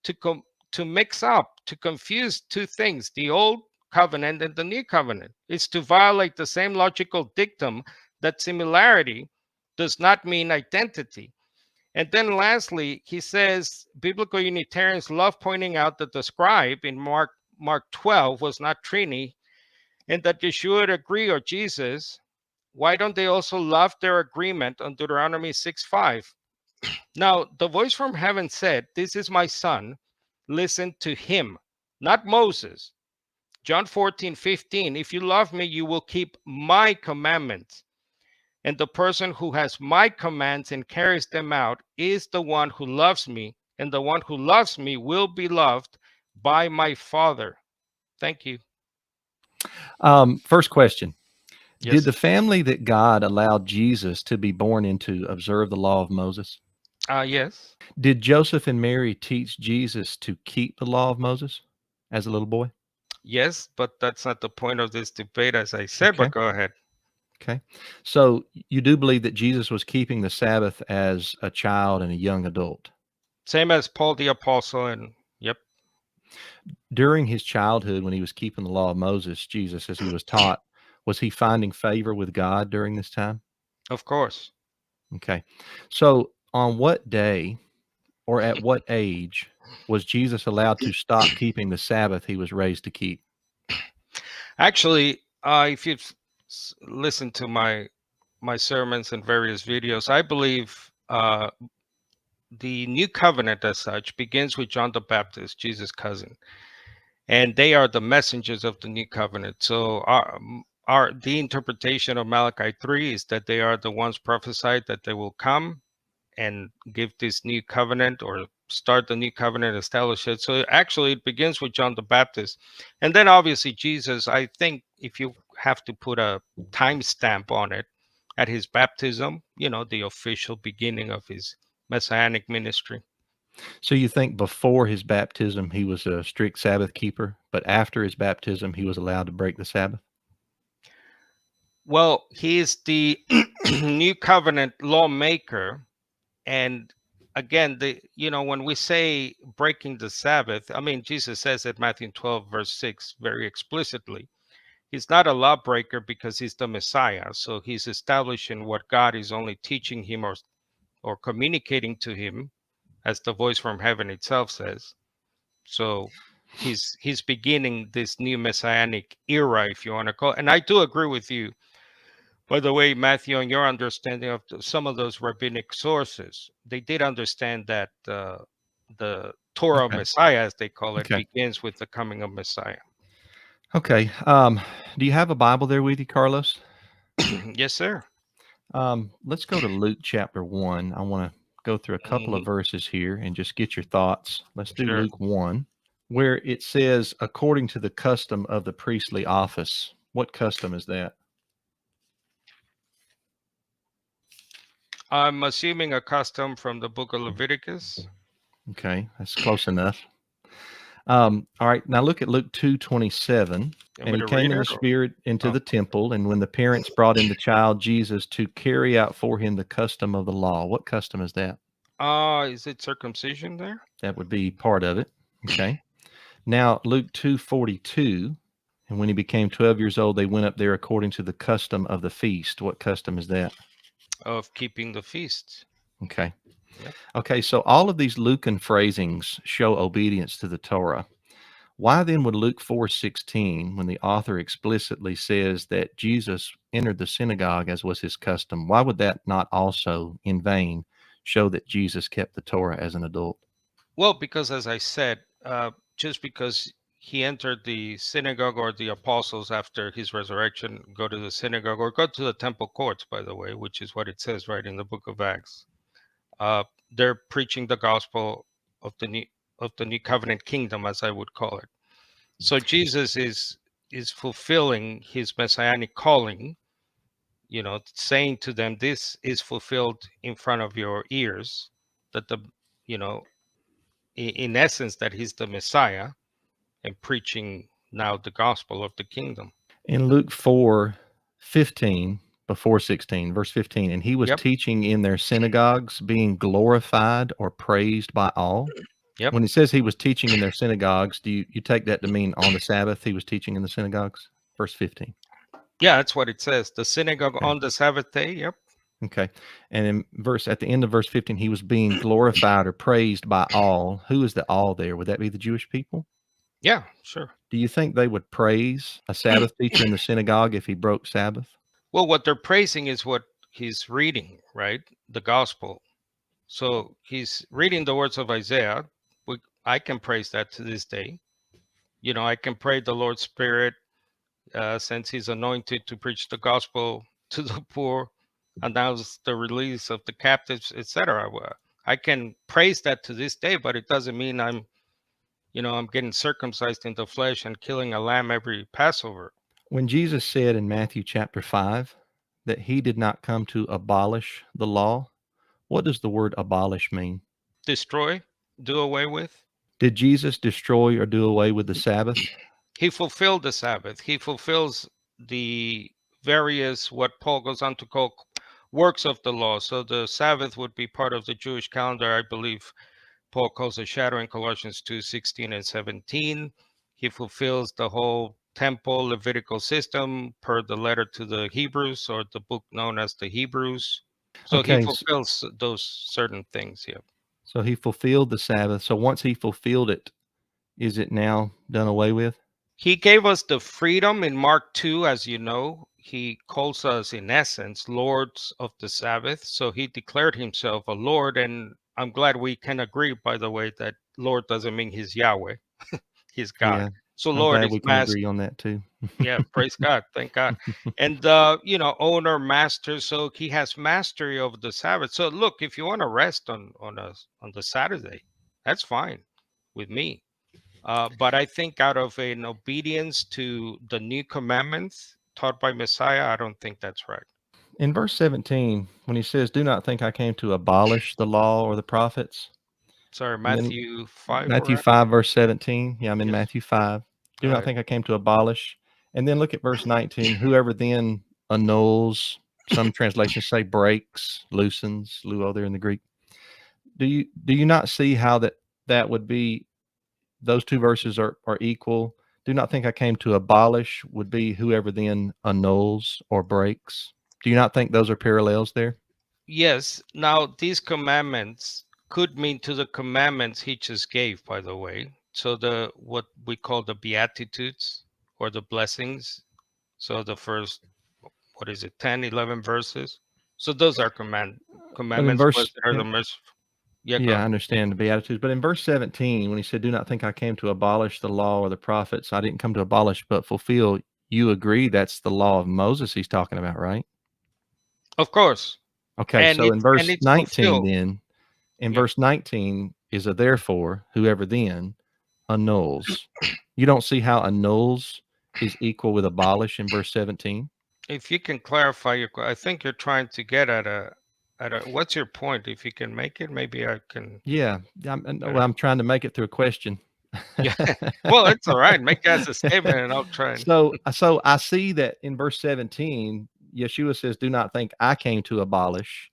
to mix up, to confuse two things, the old covenant and the new covenant. It's to violate the same logical dictum that similarity does not mean identity. And then lastly, he says biblical Unitarians love pointing out that the scribe in Mark 12 was not Trini, and that Yeshua would agree, or Jesus. Why don't they also love their agreement on Deuteronomy 6:5? Now, the voice from heaven said, this is my son, listen to him, not Moses. John 14:15, if you love me, you will keep my commandments. And the person who has my commands and carries them out is the one who loves me. And the one who loves me will be loved by my Father. Thank you. First question. Did Yes. the family that God allowed Jesus to be born into observe the law of Moses? Yes. Did Joseph and Mary teach Jesus to keep the law of Moses as a little boy? Yes, but that's not the point of this debate, as I said, Okay. but go ahead. Okay. So you do believe that Jesus was keeping the Sabbath as a child and a young adult? Same as Paul the Apostle, and yep, During his childhood, when he was keeping the law of Moses, Jesus, as he was taught, was he finding favor with God during this time? of course. Okay. So on what day or at what age was Jesus allowed to stop keeping the Sabbath he was raised to keep? Actually, if you've listened to my sermons and various videos, I believe the new covenant as such begins with John the Baptist, Jesus' cousin, and they are the messengers of the new covenant. So our the interpretation of Malachi 3 is that they are the ones prophesied that they will come and give this new covenant or start the new covenant, establish it. So actually, it begins with John the Baptist. And then obviously, Jesus, I think if you have to put a timestamp on it, at his baptism, the official beginning of his messianic ministry. So you think before his baptism he was a strict Sabbath keeper, but after his baptism he was allowed to break the Sabbath? Well, he is the new covenant lawmaker. And again, when we say breaking the Sabbath, I mean, Jesus says at Matthew 12, verse 6, very explicitly, he's not a lawbreaker because he's the Messiah. So he's establishing what God is only teaching him or communicating to him, as the voice from heaven itself says. So he's beginning this new messianic era, if you want to call it. And I do agree with you, by the way, Matthew, on your understanding of some of those rabbinic sources. They did understand that the Torah Okay. Messiah, as they call it, Okay. begins with the coming of Messiah. Okay. Do you have a Bible there with you, Carlos? Yes, sir. Let's go to Luke chapter 1. I want to go through a couple of Mhm. verses here and just get your thoughts. Let's do Sure. Luke 1, where it says, according to the custom of the priestly office. What custom is that? I'm assuming a custom from the book of Leviticus. Okay, that's close enough. All right, now look at Luke 2:27. You want And me he to came read in the it? Or? spirit into Oh, the temple, and when the parents brought in the child Jesus to carry out for him the custom of the law. What custom is that? is it circumcision there? That would be part of it. Okay. Now Luke 2:42, and when he became 12 years old, they went up there according to the custom of the feast. What custom is that? Of keeping the feasts. Okay. Yep. Okay, so all of these Lucan phrasings show obedience to the Torah. Why then would Luke 4:16, when the author explicitly says that Jesus entered the synagogue as was his custom, why would that not also in vain show that Jesus kept the Torah as an adult? Well, because as I said, just because he entered the synagogue or the apostles after his resurrection go to the synagogue or go to the temple courts, by the way, which is what it says right in the book of Acts. They're preaching the gospel of the new covenant kingdom, as I would call it. So Jesus is fulfilling his messianic calling, saying to them, this is fulfilled in front of your ears, that you know, in essence, that he's the Messiah and preaching now the gospel of the kingdom. In Luke 4:15, before 16, verse 15, and he was Yep. teaching in their synagogues, being glorified or praised by all. Yep. When it says he was teaching in their synagogues, do you take that to mean on the Sabbath he was teaching in the synagogues? Verse 15. Yeah, that's what it says. The synagogue Okay. on the Sabbath day. Yep. Okay. And at the end of verse 15, he was being glorified or praised by all. Who is the all there? Would that be the Jewish people? Yeah, sure. Do you think they would praise a Sabbath teacher in the synagogue if he broke Sabbath? Well, what they're praising is what he's reading, right? The gospel. So he's reading the words of Isaiah. I can praise that to this day. I can pray the Lord's Spirit, since He's anointed to preach the gospel to the poor, announce the release of the captives, etc. I can praise that to this day, but it doesn't mean I'm getting circumcised in the flesh and killing a lamb every Passover. When Jesus said in Matthew chapter 5 that he did not come to abolish the law, what does the word abolish mean? Destroy, do away with. Did Jesus destroy or do away with the Sabbath? He fulfilled the Sabbath. He fulfills the various, what Paul goes on to call, works of the law. So the Sabbath would be part of the Jewish calendar. I believe Paul calls a shadow in Colossians 2:16 and 17. He fulfills the whole temple Levitical system per the letter to the Hebrews, or the book known as the Hebrews. So he Okay, fulfills those certain things. Yeah. so he fulfilled the Sabbath. So once he fulfilled it, is it now done away with? He gave us the freedom in Mark 2, as you know. He calls us, in essence, lords of the Sabbath. So he declared himself a Lord. And I'm glad we can agree, by the way, that Lord doesn't mean he's Yahweh, he's God. Yeah, So I'm Lord glad is we can master. agree on that too. Yeah, praise God. Thank God. And, owner, master. So he has mastery over the Sabbath. So look, if you want to rest on the Saturday, that's fine with me. But I think out of an obedience to the new commandments taught by Messiah, I don't think that's right. In verse 17, when he says, "Do not think I came to abolish the law or the prophets," Sorry, and then Matthew 5, Matthew we're at? 5, verse 17. Yeah, I'm in Yes. Matthew 5. Do Go not ahead. think I came to abolish. And then look at verse 19. Whoever then annuls, some translations say breaks, loosens, luo there in the Greek. Do you not see how that would be? Those two verses are equal. Do not think I came to abolish would be whoever then annuls or breaks. Do you not think those are parallels there? Yes. Now, these commandments could mean to the commandments he just gave, by the way. So the what we call the Beatitudes or the blessings. So the first, what is it, 10, 11 verses. So those are But in commandments. verse, Blessed are the merciful. Yeah, go yeah, I ahead. understand the Beatitudes. But in verse 17, when he said, "Do not think I came to abolish the law or the prophets," I didn't come to abolish, but fulfill. You agree that's the law of Moses he's talking about, right? Of course. Okay, And so in verse it's 19, fulfilled. then, in Yeah. verse 19 is a therefore, whoever then annuls. You don't see how annuls is equal with abolish in verse 17? If you can clarify I think you're trying to get what's your point? If you can make it, maybe I can. Yeah, well, I'm trying to make it through a question. Yeah. Well, it's all right. Make that as a statement, and I'll try and. So I see that in verse 17, Yeshua says, "Do not think I came to abolish."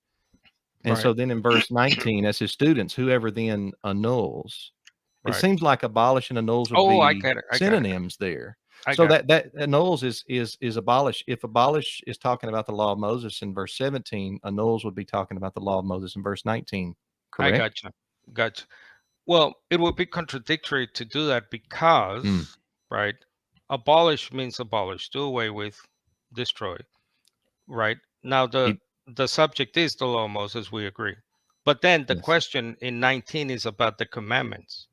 And Right. so then in verse 19, as his students, whoever then annuls, it Right. seems like abolish and annuls would Oh, I be get it. I got it. synonyms there. I So got it. that annuls is abolish. If abolish is talking about the law of Moses in verse 17, annuls would be talking about the law of Moses in verse 19. I Correct? got you. Got you. Well, it would be contradictory to do that Mm. because, right, abolish means abolish, do away with, destroy. Right. Now He, the subject is the law of Moses, we agree. But then the yes. question in 19 is about the commandments.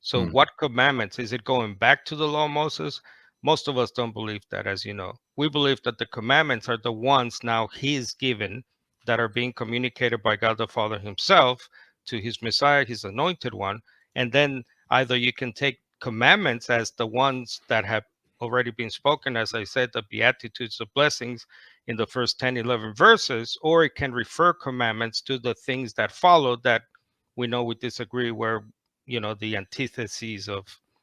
So Mm. what commandments? Is it going back to the law of Moses? Most of us don't believe that, as you know. We believe that the commandments are the ones now he's given that are being communicated by God the Father himself to his Messiah, his anointed one. And then either you can take commandments as the ones that have already been spoken, as I said, the Beatitudes, the blessings in the first 10, 11 verses, or it can refer commandments to the things that follow that we know we disagree, where the antitheses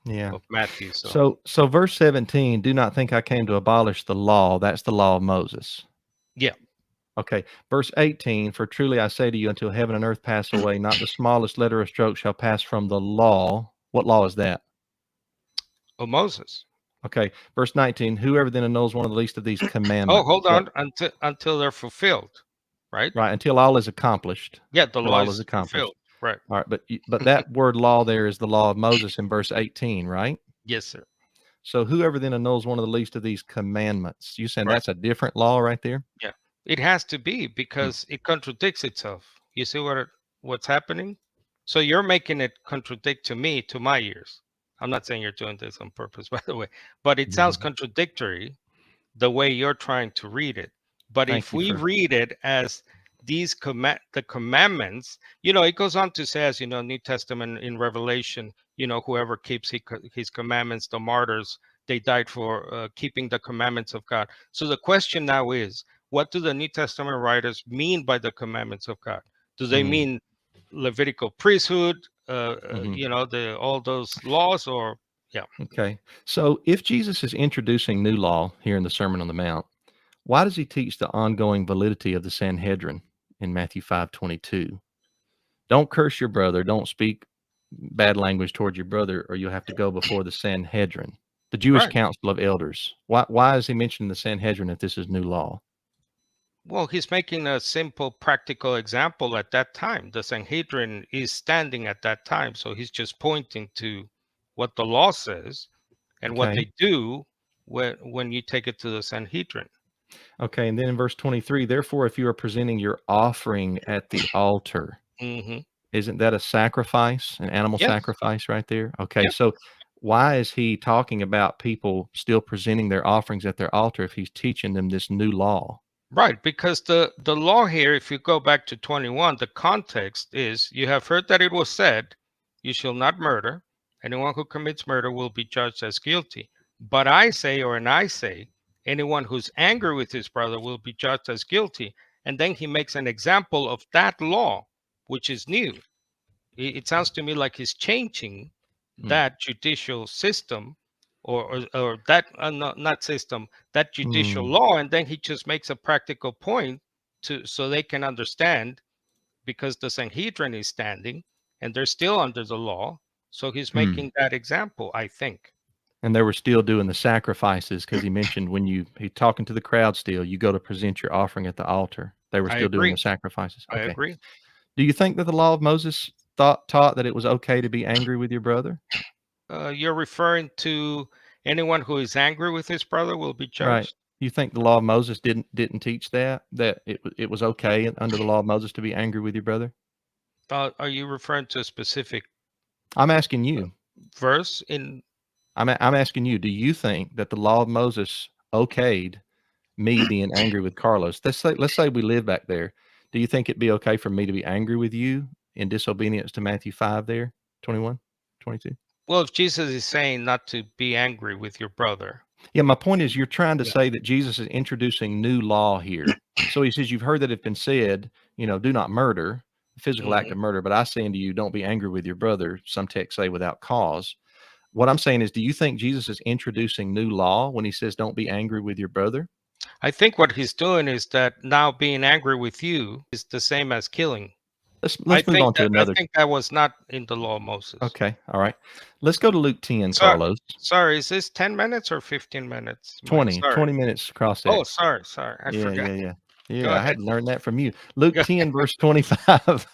Yeah. of Matthew. So So verse 17, do not think I came to abolish the law. That's the law of Moses. yeah, Okay. Verse 18, for truly I say to you, until heaven and earth pass away, not the smallest letter or stroke shall pass from the law. What law is that? of Moses. Okay. Verse 19, whoever then annuls one of the least of these Oh, commandments. hold What? on, until they're fulfilled, right? Right. Until all is accomplished. Yeah, the Till law all is is accomplished. fulfilled, right? All right. But that word law there is the law of Moses in verse 18, right? Yes, sir. So whoever then annuls one of the least of these commandments, you saying Right. that's a different law right there? Yeah, it has to be Hmm. because it contradicts itself. You see what's happening? So you're making it contradict to me, to my ears. I'm not saying you're doing this on purpose, by the way, but it sounds Mhm. contradictory the way you're trying to read it. But Thank if you we for. read it as the commandments, it goes on to say, as New Testament in Revelation, whoever keeps his commandments, the martyrs, they died for keeping the commandments of God. So the question now is, what do the New Testament writers mean by the commandments of God? Do they Mm, mean Levitical priesthood, mhm. the all those laws, or yeah? Okay. So if Jesus is introducing new law here in the Sermon on the Mount, why does he teach the ongoing validity of the Sanhedrin in Matthew 5:22? Don't curse your brother, don't speak bad language towards your brother, or you'll have to go before the Sanhedrin, the Jewish Right. council of elders. Why is he mentioning the Sanhedrin if this is new law? Well, he's making a simple, practical example at that time. The Sanhedrin is standing at that time. So he's just pointing to what the law says and what Okay. they do when you take it to the Sanhedrin. Okay, and then in verse 23, therefore, if you are presenting your offering at the altar, Hmm. isn't that a sacrifice, an animal Yes. sacrifice right there? Okay, Yeah. so why is he talking about people still presenting their offerings at their altar if he's teaching them this new law? Right. Because the law here, if you go back to 21, the context is, you have heard that it was said, you shall not murder. Anyone who commits murder will be judged as guilty. But I say, or and I say, anyone who's angry with his brother will be judged as guilty. And then he makes an example of that law, which is new. It sounds to me like he's changing Mm. that judicial system, or that not system, that judicial Mm. law, and then he just makes a practical point to so they can understand, because the Sanhedrin is standing and they're still under the law. So he's Mm. making that example, I think. And they were still doing the sacrifices because he mentioned when he talking to the crowd still, you go to present your offering at the altar. They were I still doing agree. the sacrifices. I Okay. agree. Do you think that the law of Moses taught that it was okay to be angry with your brother? You're referring to anyone who is angry with his brother will be Right. judged. You think the law of Moses didn't teach that it was okay under the law of Moses to be angry with your brother? Are you referring to a specific I'm asking you. verse in? I'm asking you, do you think that the law of Moses okayed me being angry with Carlos? Let's say we live back there. Do you think it'd be okay for me to be angry with you in disobedience to Matthew 5 there, 21, 22? Well, if Jesus is saying not to be angry with your brother. Yeah, my point is you're trying to Yeah. say that Jesus is introducing new law here. So he says, you've heard that it's been said, do not murder, physical act Mhm. of murder, but I say unto you, don't be angry with your brother. Some texts say without cause. What I'm saying is, do you think Jesus is introducing new law when he says, don't be angry with your brother? I think what he's doing is that now being angry with you is the same as killing. Let's move on to I another. think that was not in the law of Moses. Okay, all right. Let's go to Luke 10, So, Carlos. sorry, is this 10 minutes or 15 minutes, Mike? 20, Sorry. 20 minutes cross Oh, X. sorry. I Yeah, forgot. yeah, yeah. Go Yeah, I ahead. had to learn that from you. Luke Go- 10, verse 25.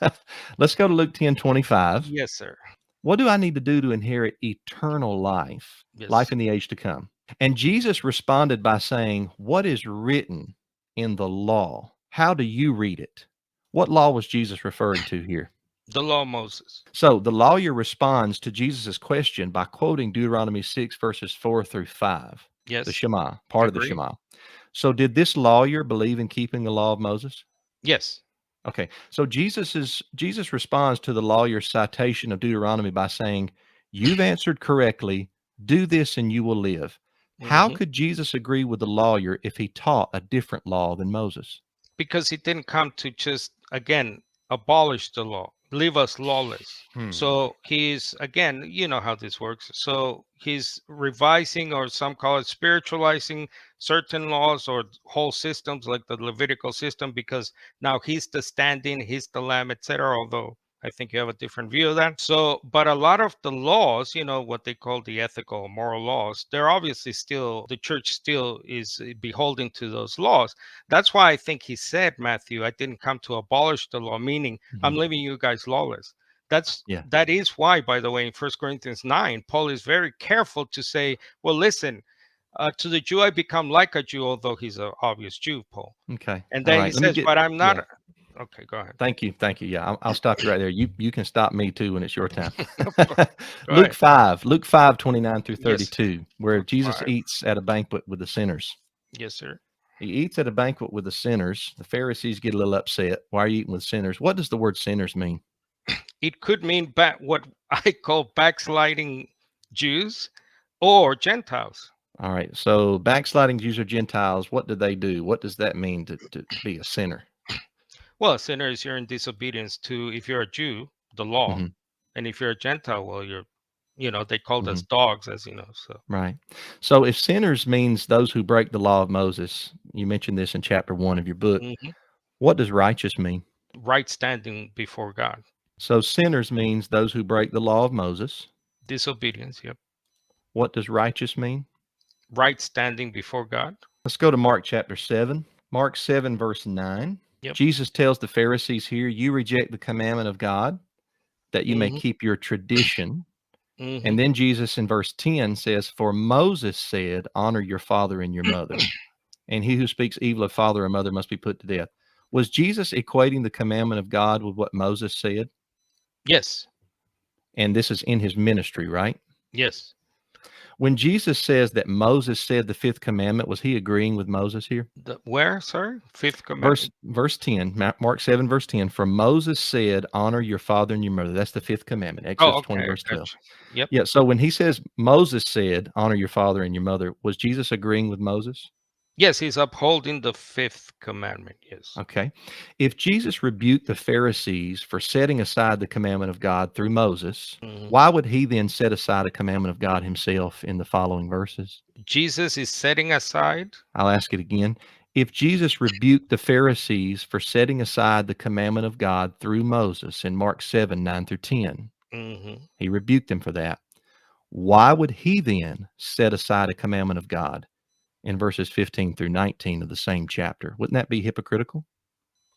Let's go to Luke 10, 25. Yes, sir. What do I need to do to inherit eternal life, life Yes. in the age to come? And Jesus responded by saying, what is written in the law? How do you read it? What law was Jesus referring to here? The law of Moses. So the lawyer responds to Jesus' question by quoting Deuteronomy 6, verses 4 through 5, the Yes. Shema, part of the Agree. Shema. So did this lawyer believe in keeping the law of Moses? Yes. Okay. So Jesus responds to the lawyer's citation of Deuteronomy by saying, "You've answered correctly. Do this and you will live." How Hmm. could Jesus agree with the lawyer if he taught a different law than Moses? Because he didn't come to just, again, abolish the law, leave us lawless. Hmm. So he's, again, you know how this works. So he's revising, or some call it spiritualizing, certain laws or whole systems like the Levitical system, because now he's the stand-in, he's the lamb, etc. Although I think you have a different view of that. So, but a lot of the laws, what they call the ethical, moral laws, they're obviously still, the church still is beholden to those laws. That's why I think he said, Matthew, I didn't come to abolish the law, meaning I'm Mhm. leaving you guys lawless. Yeah. That is why, by the way, in 1 Corinthians 9, Paul is very careful to say, well, listen, to the Jew I become like a Jew, although he's an obvious Jew, Paul. Okay. And All then he right. Let me says, get. but I'm Yeah. not. Okay, go ahead. Thank you. Thank you. Yeah, I'll stop you right there. You can stop me too when it's your time. Of course. Go ahead. Luke 5, 29 through Yes. 32, where Luke Jesus 5. eats at a banquet with the sinners. Yes, sir. He eats at a banquet with the sinners. The Pharisees get a little upset. Why are you eating with sinners? What does the word sinners mean? It could mean what I call backsliding Jews or Gentiles. All right. So backsliding Jews or Gentiles, what do they do? What does that mean to be a sinner? Well, a sinner is you're in disobedience to, if you're a Jew, the law, Hmm. and if you're a Gentile, well, they called Hmm. us dogs, as you know. So Right. So if sinners means those who break the law of Moses, you mentioned this in chapter 1 of your book. mhm. What does righteous mean? Right standing before God, So sinners means those who break the law of Moses. disobedience. Yep. What does righteous mean? Right standing before God. Let's go to Mark chapter 7. Mark 7, verse 9. Yep. Jesus tells the Pharisees here, you reject the commandment of God that you may Hmm. keep your tradition. Hmm. And then Jesus in verse 10 says, for Moses said, honor your father and your mother. And he who speaks evil of father or mother must be put to death. Was Jesus equating the commandment of God with what Moses said? Yes. And this is in his ministry, right? Yes. When Jesus says that Moses said the fifth commandment, was he agreeing with Moses here? Where? Sorry, fifth Verse commandment. verse 10, Mark 7, verse 10, for Moses said, honor your father and your mother. That's the fifth commandment, Oh, Exodus 20, okay, verse 12. gotcha. Yep. Yeah, so when he says Moses said, honor your father and your mother, was Jesus agreeing with Moses? Yes, he's upholding the fifth commandment. Yes. Okay. If Jesus rebuked the Pharisees for setting aside the commandment of God through Moses, Mhm. why would he then set aside a commandment of God himself in the following verses? Jesus is setting aside. I'll ask it again. If Jesus rebuked the Pharisees for setting aside the commandment of God through Moses in Mark 7, 9 through 10, Hmm. he rebuked them for that. Why would he then set aside a commandment of God in verses 15 through 19 of the same chapter? Wouldn't that be hypocritical?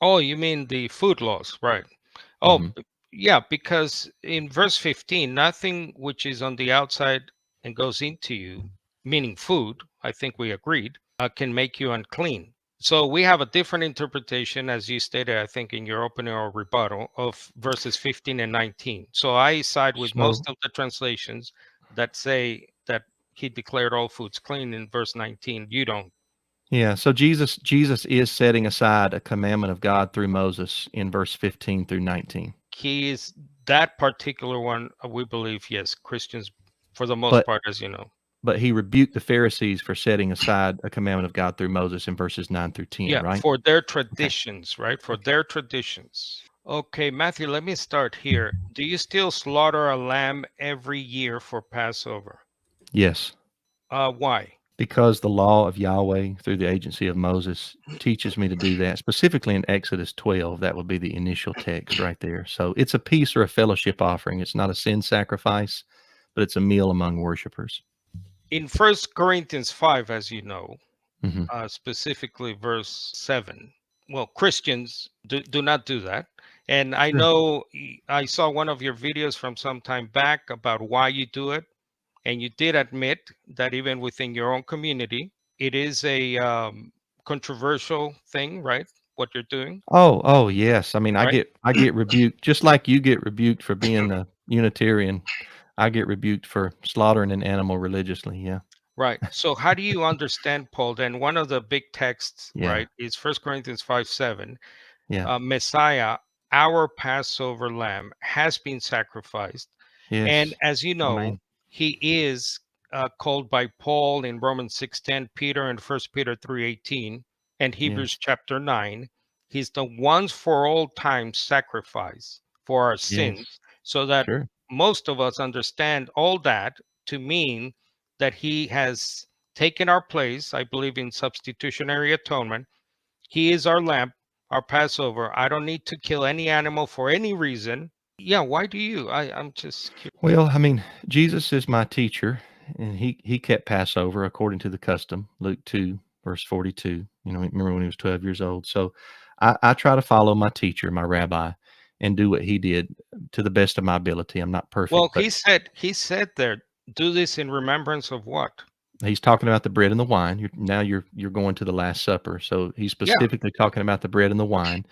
Oh, you mean the food laws, right? Oh, Hmm. yeah, because in verse 15, nothing which is on the outside and goes into you, meaning food, I think we agreed, can make you unclean. So we have a different interpretation, as you stated, I think, in your opening or rebuttal of verses 15 and 19. So I side with So, most of the translations that say that he declared all foods clean in verse 19. You don't. yeah, so Jesus is setting aside a commandment of God through Moses in verse 15 through 19. He is that particular one, we believe, yes, Christians, for the most But part, as you know. but he rebuked the Pharisees for setting aside a commandment of God through Moses in verses 9 through 10, Yeah, right? for their Okay. traditions, right? For Okay. their traditions. Okay, Matthew, let me start here. Do you still slaughter a lamb every year for Passover? Yes. Why? Because the law of Yahweh through the agency of Moses teaches me to do that. Specifically in Exodus 12, that would be the initial text right there. So it's a peace or a fellowship offering. It's not a sin sacrifice, but it's a meal among worshipers. In First Corinthians 5, as you know, Hmm. specifically verse 7, well, Christians do not do that. And I Sure. know I saw one of your videos from some time back about why you do it. And you did admit that even within your own community, it is a controversial thing, right? What you're doing, Oh, yes. I mean, I right? get rebuked just like you get rebuked for being a Unitarian. I get rebuked for slaughtering an animal religiously. Yeah. Right. So how do you understand, Paul? Then one of the big texts, Yeah. right, is First Corinthians 5:7. Yeah. Messiah, our Passover lamb, has been sacrificed. And Yes. as you know, Amen. he is called by Paul in Romans 6:10, Peter in First Peter 3:18, and Hebrews Yes. chapter 9. He's the once for all time sacrifice for our Yes. sins, so that Sure. most of us understand all that to mean that he has taken our place, I believe in substitutionary atonement. He is our lamb, our Passover. I don't need to kill any animal for any reason. Yeah, why do you? I'm just curious. Well, I mean, Jesus is my teacher, and he kept Passover according to the custom, Luke 2, verse 42. You know, remember when he was 12 years old. So I try to follow my teacher, my rabbi, and do what he did to the best of my ability. I'm not perfect, Well, but he said there, do this in remembrance of what? he's talking about the bread and the wine. Now you're going to the Last Supper. So he's Yeah. specifically talking about the bread and the wine.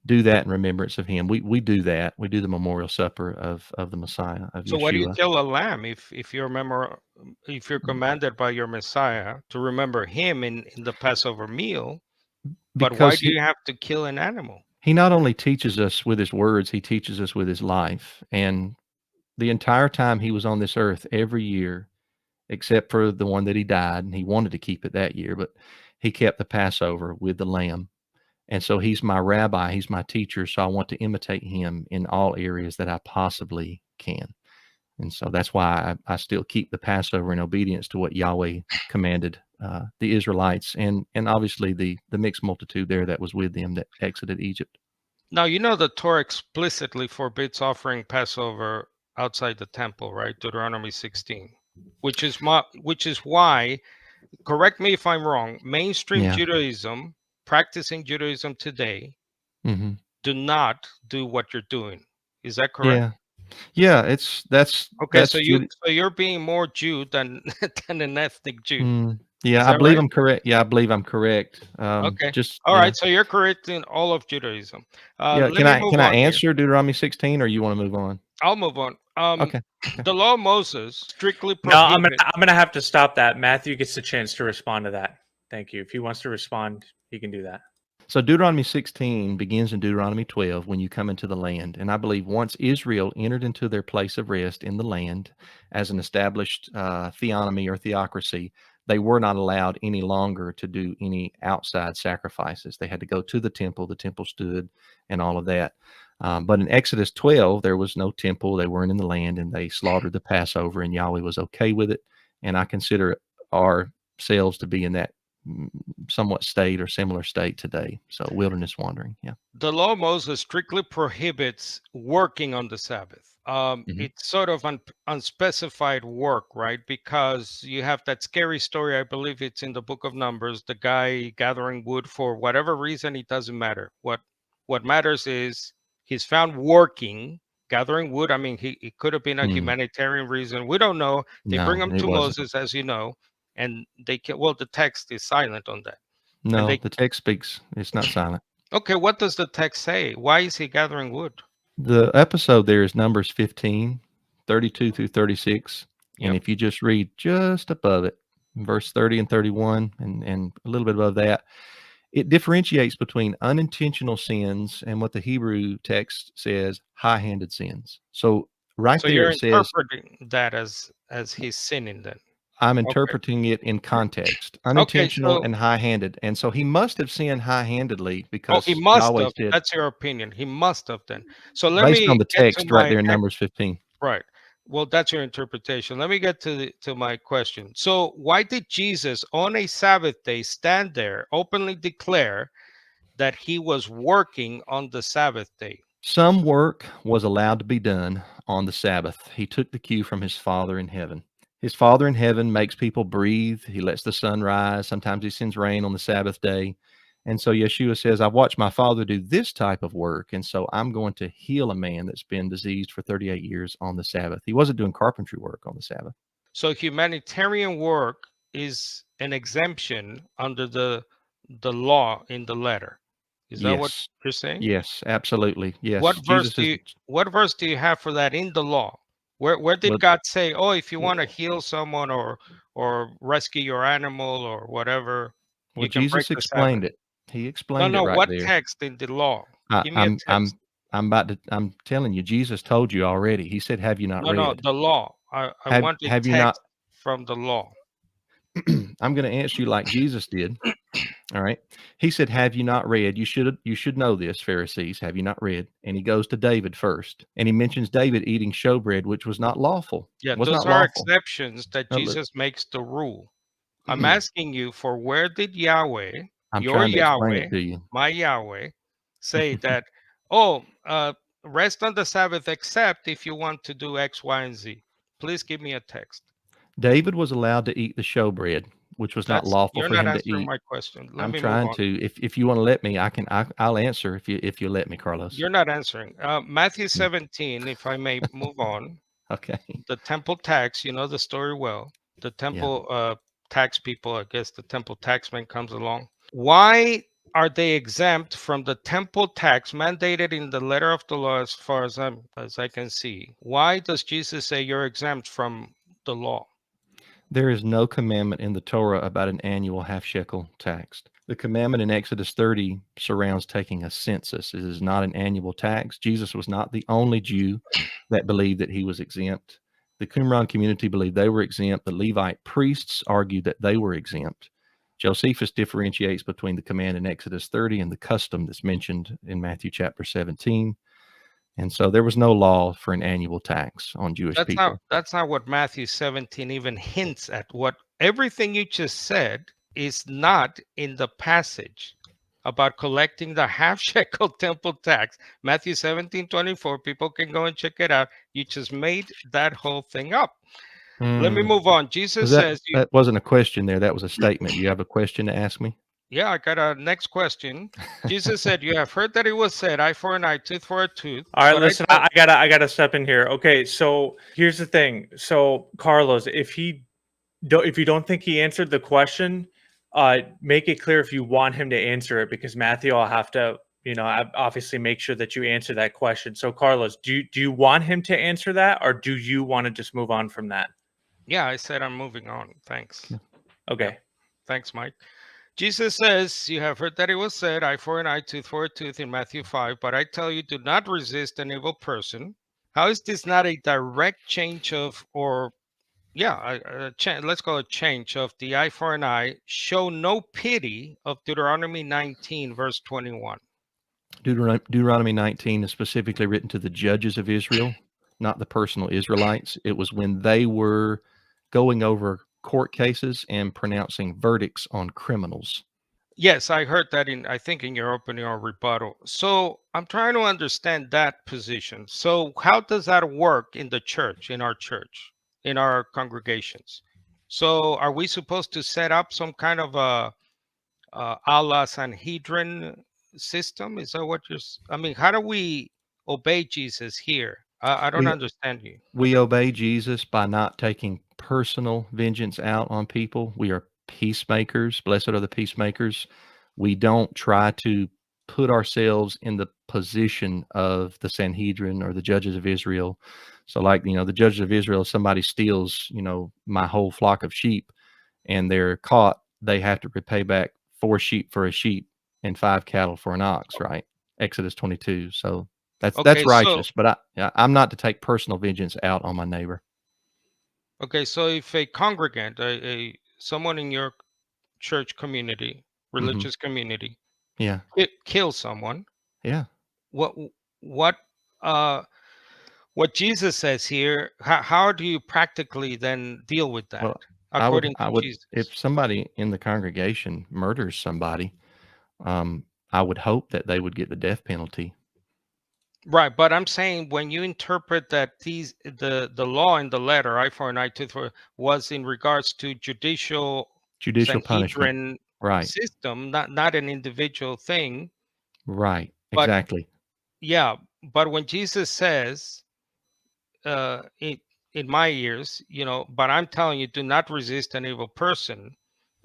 do that in remembrance of him. We do that. We do the memorial supper of the Messiah, of So why do you Yeshua, kill a lamb if you're if you're commanded by your Messiah to remember him in the Passover meal? But why because do you have to kill an animal? he not only teaches us with his words, he teaches us with his life. And the entire time he was on this earth, every year, except for the one that he died, and he wanted to keep it that year, but he kept the Passover with the lamb. And so he's my rabbi, he's my teacher. So I want to imitate him in all areas that I possibly can. And so that's why I still keep the Passover in obedience to what Yahweh commanded the Israelites, and obviously the mixed multitude there that was with them that exited Egypt. Now, you know the Torah explicitly forbids offering Passover outside the temple, right? Deuteronomy 16, which is why, correct me if I'm wrong, mainstream Yeah. Judaism, practicing Judaism today, Hmm. do not do what you're doing. Is that correct? Yeah. Yeah. Okay, That's Judy. so you're being more Jew than than an ethnic Jew. Is Yeah, I that believe right? I'm correct. Yeah, I believe I'm correct. Okay. Just All yeah, right. So you're correct in all of Judaism. yeah. Let me move Can I on here. answer Deuteronomy 16, or you want to move on? I'll move on. Okay. Okay. The law of Moses strictly No, prohibits. I'm gonna have to stop that. Matthew gets the chance to respond to that. Thank you. If he wants to respond, he can do that. So Deuteronomy 16 begins in Deuteronomy 12 when you come into the land. And I believe once Israel entered into their place of rest in the land as an established theonomy or theocracy, they were not allowed any longer to do any outside sacrifices. They had to go to the temple stood, and all of that. But in Exodus 12, there was no temple. They weren't in the land, and they slaughtered the Passover, and Yahweh was okay with it. And I consider ourselves to be in that somewhat state or similar state today. So wilderness wandering. Yeah. The law of Moses strictly prohibits working on the Sabbath. Hmm. It's sort of unspecified work, right? Because you have that scary story. I believe it's in the book of Numbers. The guy gathering wood for whatever reason, it doesn't matter. What matters is he's found working, gathering wood. I mean, it could have been a humanitarian reason. We don't know. They bring No, him it to wasn't. Moses, as you know, and well, the text is silent on that. And No, they the text speaks. It's not silent. Okay, what does the text say? Why is he gathering wood? The episode there is Numbers 15, 32 through 36. And Yep. if you just read just above it, verse 30 and 31, and a little bit above that, it differentiates between unintentional sins and what the Hebrew text says, high-handed sins. So right So there you're it says, interpreting that as he's sinning then. I'm Okay. interpreting it in context, Okay, unintentional so and high-handed. And so he must have sinned high-handedly he because must Yahweh have. said, That's your opinion. He must have then. So let based on me the get to text right my there in Numbers 15. right. Well, that's your interpretation. Let me get to my question. So why did Jesus on a Sabbath day stand there, openly declare that he was working on the Sabbath day? Some work was allowed to be done on the Sabbath. He took the cue from his Father in heaven. His Father in heaven makes people breathe. He lets the sun rise. Sometimes he sends rain on the Sabbath day. And so Yeshua says, I've watched my Father do this type of work. And so I'm going to heal a man that's been diseased for 38 years on the Sabbath. He wasn't doing carpentry work on the Sabbath. So humanitarian work is an exemption under the law in the letter. Is that what Yes. you're saying? Yes, absolutely. What Yes. verse Jesus do is, you have for that in the law? Where did well, God say, "Oh, if you want to heal someone or rescue your animal or whatever, well, you can break Jesus the Sabbath"? explained it. He No, explained it no, right what there. text in the law? I, Give me a I'm text. I'm I'm about to. I'm telling you, Jesus told you already. He said, "Have you not No, no, read? the law. I Have want a Have you not?" text from the law. I'm going to answer you like Jesus did. All right. He said, "Have you not read? You should know this, Pharisees. Have you not read?" And he goes to David first, and he mentions David eating showbread, which was not lawful. Yeah, Was those not are lawful. exceptions that Now, look, Jesus makes the rule. I'm asking you for where did Yahweh, I'm your trying to explain it Yahweh, to you. my Yahweh, say that, oh, rest on the Sabbath except if you want to do X, Y, and Z? Please give me a text. David was allowed to eat the showbread, which was not lawful You're for not him to answering eat. my question. Let I'm me move trying on. to. If you want to let me, I'll answer if you let me, Carlos. You're not answering. Matthew Yeah. 17, if I may move on. Okay. The temple tax, you know the story well. The Yeah. temple tax people, I guess the temple taxman comes along. Why are they exempt from the temple tax mandated in the letter of the law as far as I can see? Why does Jesus say you're exempt from the law? There is no commandment in the Torah about an annual half shekel tax. The commandment in Exodus 30 surrounds taking a census. It is not an annual tax. Jesus was not the only Jew that believed that he was exempt. The Qumran community believed they were exempt. The Levite priests argued that they were exempt. Josephus differentiates between the command in Exodus 30 and the custom that's mentioned in Matthew chapter 17. And so there was no law for an annual tax on Jewish people. That's not what Matthew 17 even hints at. What everything you just said is not in the passage about collecting the half shekel temple tax. Matthew 17:24. People can go and check it out. You just made that whole thing up. Let me move on. Jesus says that wasn't a question there. That was a statement. You have a question to ask me? Yeah, I got a next question. Jesus said, "You have heard that it was said, eye for an eye, tooth for a tooth." All right, listen, I gotta step in here. Okay, so here's the thing. So Carlos, if you don't think he answered the question, make it clear if you want him to answer it, because Matthew, I'll have to, obviously make sure that you answer that question. So Carlos, do you want him to answer that, or do you want to just move on from that? Yeah, I said I'm moving on. Thanks. Okay. Yeah. Thanks, Mike. Jesus says, "You have heard that it was said, eye for an eye, tooth for a tooth," in Matthew 5. But I tell you, do not resist an evil person. How is this not a direct change of, let's call it change of the eye for an eye? Show no pity of Deuteronomy 19, verse 21. Deuteronomy 19 is specifically written to the judges of Israel, not the personal Israelites. It was when they were going over court cases and pronouncing verdicts on criminals. Yes, I heard that I think in your opening or rebuttal. So I'm trying to understand that position. So how does that work in the church, in our church, in our congregations? So are we supposed to set up some kind of a la Sanhedrin system? Is that what how do we obey Jesus here? I don't understand you. We obey Jesus by not taking personal vengeance out on people. We are peacemakers. Blessed are the peacemakers. We don't try to put ourselves in the position of the Sanhedrin or the judges of Israel. So like, the judges of Israel, if somebody steals, my whole flock of sheep and they're caught, they have to repay back 4 sheep for a sheep and 5 cattle for an ox, right? Exodus 22. So that's righteous, but I'm not to take personal vengeance out on my neighbor. Okay, so if a congregant, someone in your church community, religious community, kills someone, what Jesus says here, how do you practically then deal with that? Well, according I to would, Jesus? if somebody in the congregation murders somebody, I would hope that they would get the death penalty. Right, but I'm saying when you interpret that the law in the letter, eye for an eye, tooth for, was in regards to judicial punishment, right? System, not an individual thing. Right, But, exactly. Yeah, but when Jesus says, in my ears, but I'm telling you, do not resist an evil person.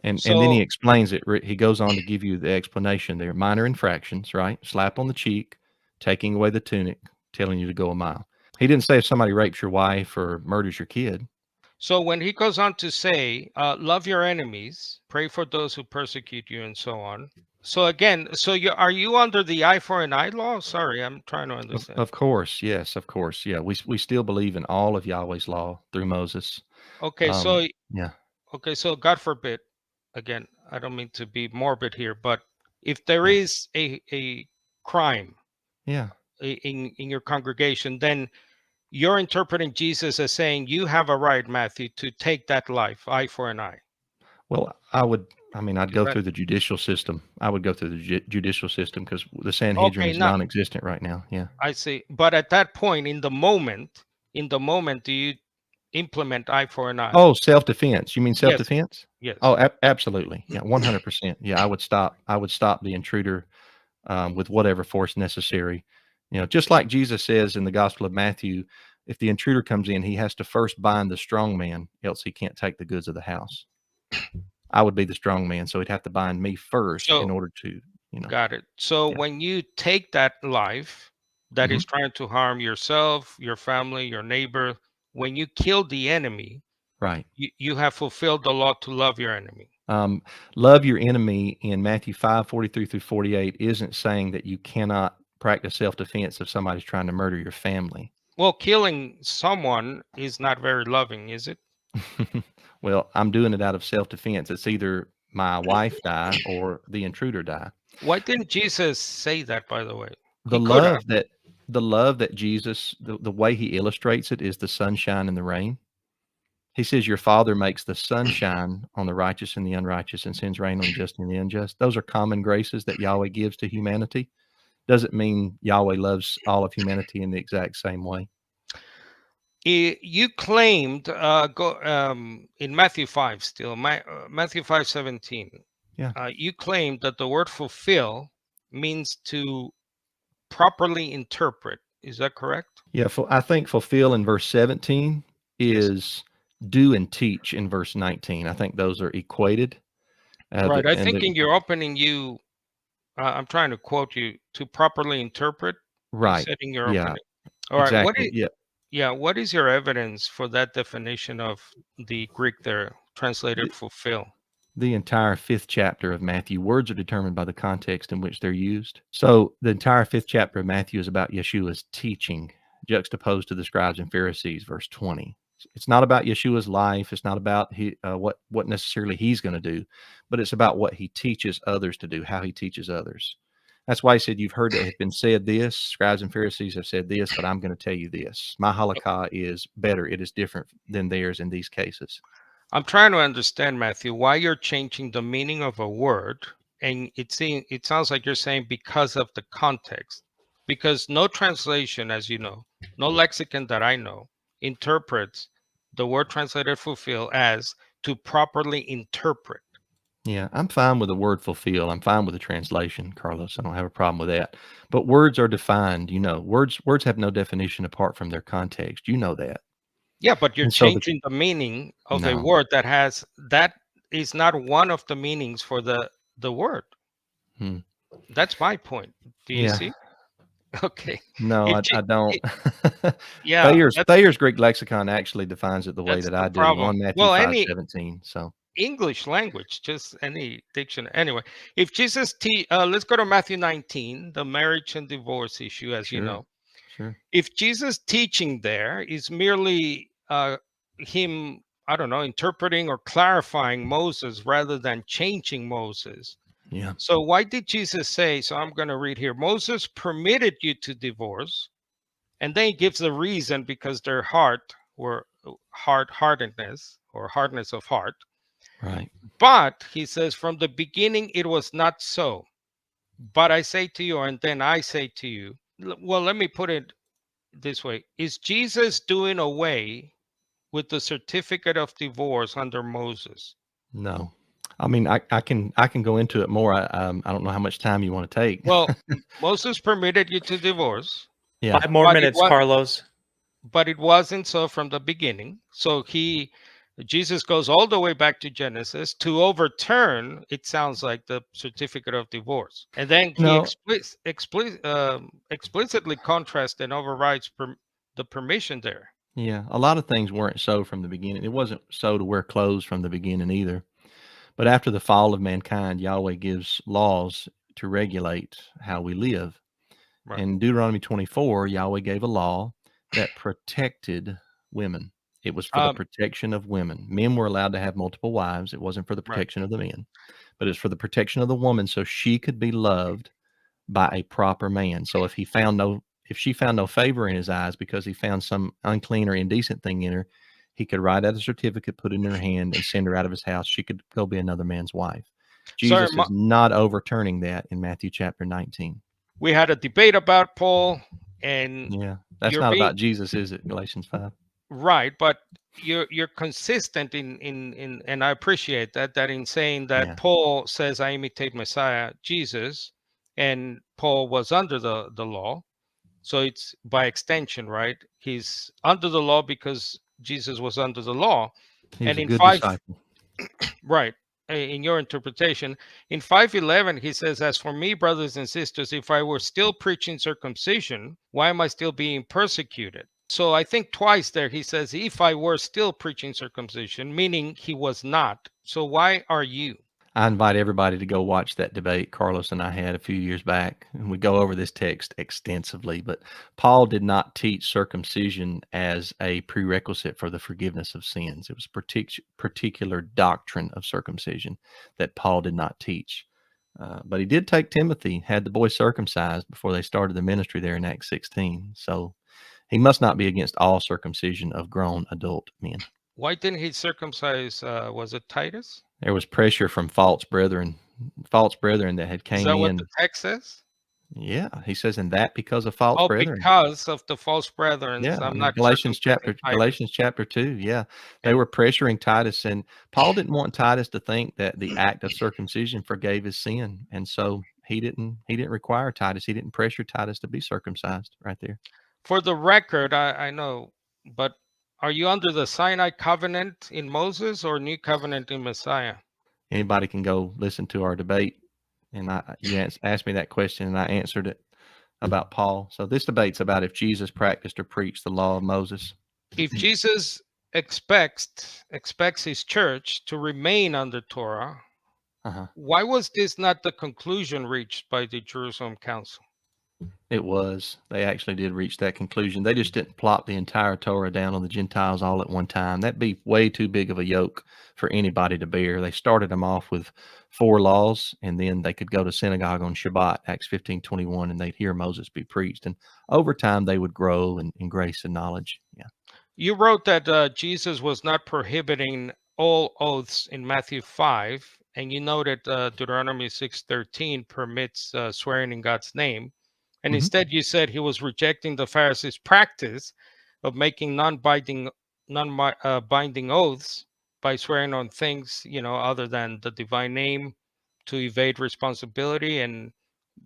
And then he explains it. He goes on to give you the explanation there. Minor infractions, right? Slap on the cheek, taking away the tunic, telling you to go a mile. He didn't say if somebody rapes your wife or murders your kid. So when he goes on to say, love your enemies, pray for those who persecute you, and so on. So again, are you under the eye for an eye law? Sorry, I'm trying to understand. Of course, yes, of course. Yeah, we still believe in all of Yahweh's law through Moses. Okay, Okay, so God forbid, again, I don't mean to be morbid here, but if there is a crime in your congregation, then you're interpreting Jesus as saying you have a right, Matthew, to take that life, eye for an eye. Well, I'd go through the judicial system. I would go through the judicial system because the Sanhedrin is non-existent right now. Yeah. I see. But at that point, in the moment, do you implement eye for an eye? Oh, self-defense. You mean self-defense? Yes. Oh, absolutely. Yeah, 100%. Yeah, I would stop the intruder with whatever force necessary. Just like Jesus says in the Gospel of Matthew, if the intruder comes in, he has to first bind the strong man, else he can't take the goods of the house. I would be the strong man, so he'd have to bind me first in order to, Got it. So Yeah. when you take that life that Mhm. is trying to harm yourself, your family, your neighbor, when you kill the enemy, Right. you have fulfilled the law to love your enemy. Love your enemy in Matthew 5:43 through 48 isn't saying that you cannot practice self-defense if somebody's trying to murder your family. Well, killing someone is not very loving, is it? Well, I'm doing it out of self-defense. It's either my wife die or the intruder die. Why didn't Jesus say that, by the way? The He could have. love that the love that Jesus, the way he illustrates it is the sunshine and the rain. He says, "Your Father makes the sun shine on the righteous and the unrighteous and sends rain on the just and the unjust." Those are common graces that Yahweh gives to humanity. Doesn't mean Yahweh loves all of humanity in the exact same way. You claimed in Matthew 5 still, Matthew 5:17. Yeah. You claimed that the word fulfill means to properly interpret. Is that correct? Yeah, I think fulfill in verse 17 Yes. is do and teach in verse 19. I think those are equated. Right. I think in your opening, I'm trying to quote you, to properly interpret. You right. said in your Yeah, opening. All right. exactly. Yeah. Yeah. What is your evidence for that definition of the Greek there, translated The, fulfill? the entire 5th chapter of Matthew, words are determined by the context in which they're used. So the entire 5th chapter of Matthew is about Yeshua's teaching, juxtaposed to the scribes and Pharisees, verse 20. It's not about Yeshua's life. It's not about what necessarily he's going to do, but it's about what he teaches others to do, how he teaches others. That's why he said, "You've heard it has been said this, scribes and Pharisees have said this, but I'm going to tell you this. My halakha is better. It is different than theirs in these cases." I'm trying to understand, Matthew, why you're changing the meaning of a word, and it sounds like you're saying because of the context. Because no translation, as you know, no lexicon that I know, interprets the word translated fulfill as to properly interpret. Yeah, I'm fine with the word fulfill. I'm fine with the translation, Carlos. I don't have a problem with that. But words are defined, words have no definition apart from their context. You know that. Yeah, but you're And so changing the meaning of a no. word that is not one of the meanings for the word. Hmm. That's my point. Do you Yeah. see? Okay. No, If I don't. yeah, Thayer's Greek lexicon actually defines it the way that's that the I do problem. on Matthew Well, any 5:17. So English language, just any dictionary. Anyway, if Jesus let's go to Matthew 19, the marriage and divorce issue, as you sure, know. sure. If Jesus teaching there is merely him, I don't know, interpreting or clarifying Moses rather than changing Moses. Yeah. So why did Jesus say, so I'm going to read here, Moses permitted you to divorce, and then he gives the reason because their heart were hardness or hardness of heart. Right. But he says, from the beginning, it was not so. But I say to you, and then I say to you, well, let me put it this way. Is Jesus doing away with the certificate of divorce under Moses? No. I mean, I can go into it more. I don't know how much time you want to take. Well, Moses permitted you to divorce. Yeah. 5 more But minutes, Carlos. but it wasn't so from the beginning. So Jesus goes all the way back to Genesis to overturn, it sounds like, the certificate of divorce. And then he No. explicitly contrasts and overrides the permission there. Yeah. A lot of things weren't so from the beginning. It wasn't so to wear clothes from the beginning either. But after the fall of mankind, Yahweh gives laws to regulate how we live. Right. In Deuteronomy 24, Yahweh gave a law that protected women. It was for the protection of women. Men were allowed to have multiple wives. It wasn't for the Right. protection of the men, but it's for the protection of the woman so she could be loved by a proper man. So if she found no favor in his eyes because he found some unclean or indecent thing in her, he could write out a certificate, put it in her hand, and send her out of his house. She could go be another man's wife. Sorry, Jesus is not overturning that in Matthew chapter 19. we had a debate about Paul, and Yeah, that's you're not being about Jesus, is it? Galatians 5. right, but you're consistent in and I appreciate that in saying that Yeah. Paul says I imitate Messiah Jesus, and Paul was under the law. So it's by extension, right? He's under the law because Jesus was under the law. He was And a in good 5, disciple. right. in your interpretation. In 5:11, he says, "As for me, brothers and sisters, if I were still preaching circumcision, why am I still being persecuted?" So I think twice there he says, "If I were still preaching circumcision," meaning he was not. So why are you? I invite everybody to go watch that debate Carlos and I had a few years back, and we go over this text extensively. But Paul did not teach circumcision as a prerequisite for the forgiveness of sins. It was a particular doctrine of circumcision that Paul did not teach. But he did take Timothy, had the boy circumcised before they started the ministry there in Acts 16. So he must not be against all circumcision of grown adult men. Why didn't he circumcise, was it Titus? There was pressure from false brethren that had Is came that what the in. text says? Yeah, he says, "And that because of false Oh, brethren." because of the false brethren, Yeah, I'm not Galatians circumcising Titus. chapter 2, yeah. They And were pressuring Titus, and Paul didn't want Titus to think that the act of circumcision forgave his sin, and so he didn't require Titus, he didn't pressure Titus to be circumcised right there. for the record, I know, but are you under the Sinai covenant in Moses or new covenant in Messiah? Anybody can go listen to our debate, and you asked me that question, and I answered it about Paul. So this debate's about if Jesus practiced or preached the law of Moses. If Jesus expects his church to remain under Torah, Uh-huh. why was this not the conclusion reached by the Jerusalem Council? It was. They actually did reach that conclusion. They just didn't plop the entire Torah down on the Gentiles all at one time. That'd be way too big of a yoke for anybody to bear. They started them off with 4 laws, and then they could go to synagogue on Shabbat, Acts 15:21, and they'd hear Moses be preached. And over time, they would grow in grace and knowledge. Yeah. You wrote that Jesus was not prohibiting all oaths in Matthew 5, and you noted Deuteronomy 6:13 permits swearing in God's name. And Mhm. instead, you said he was rejecting the Pharisees' practice of making non-binding oaths by swearing on things, other than the divine name to evade responsibility. And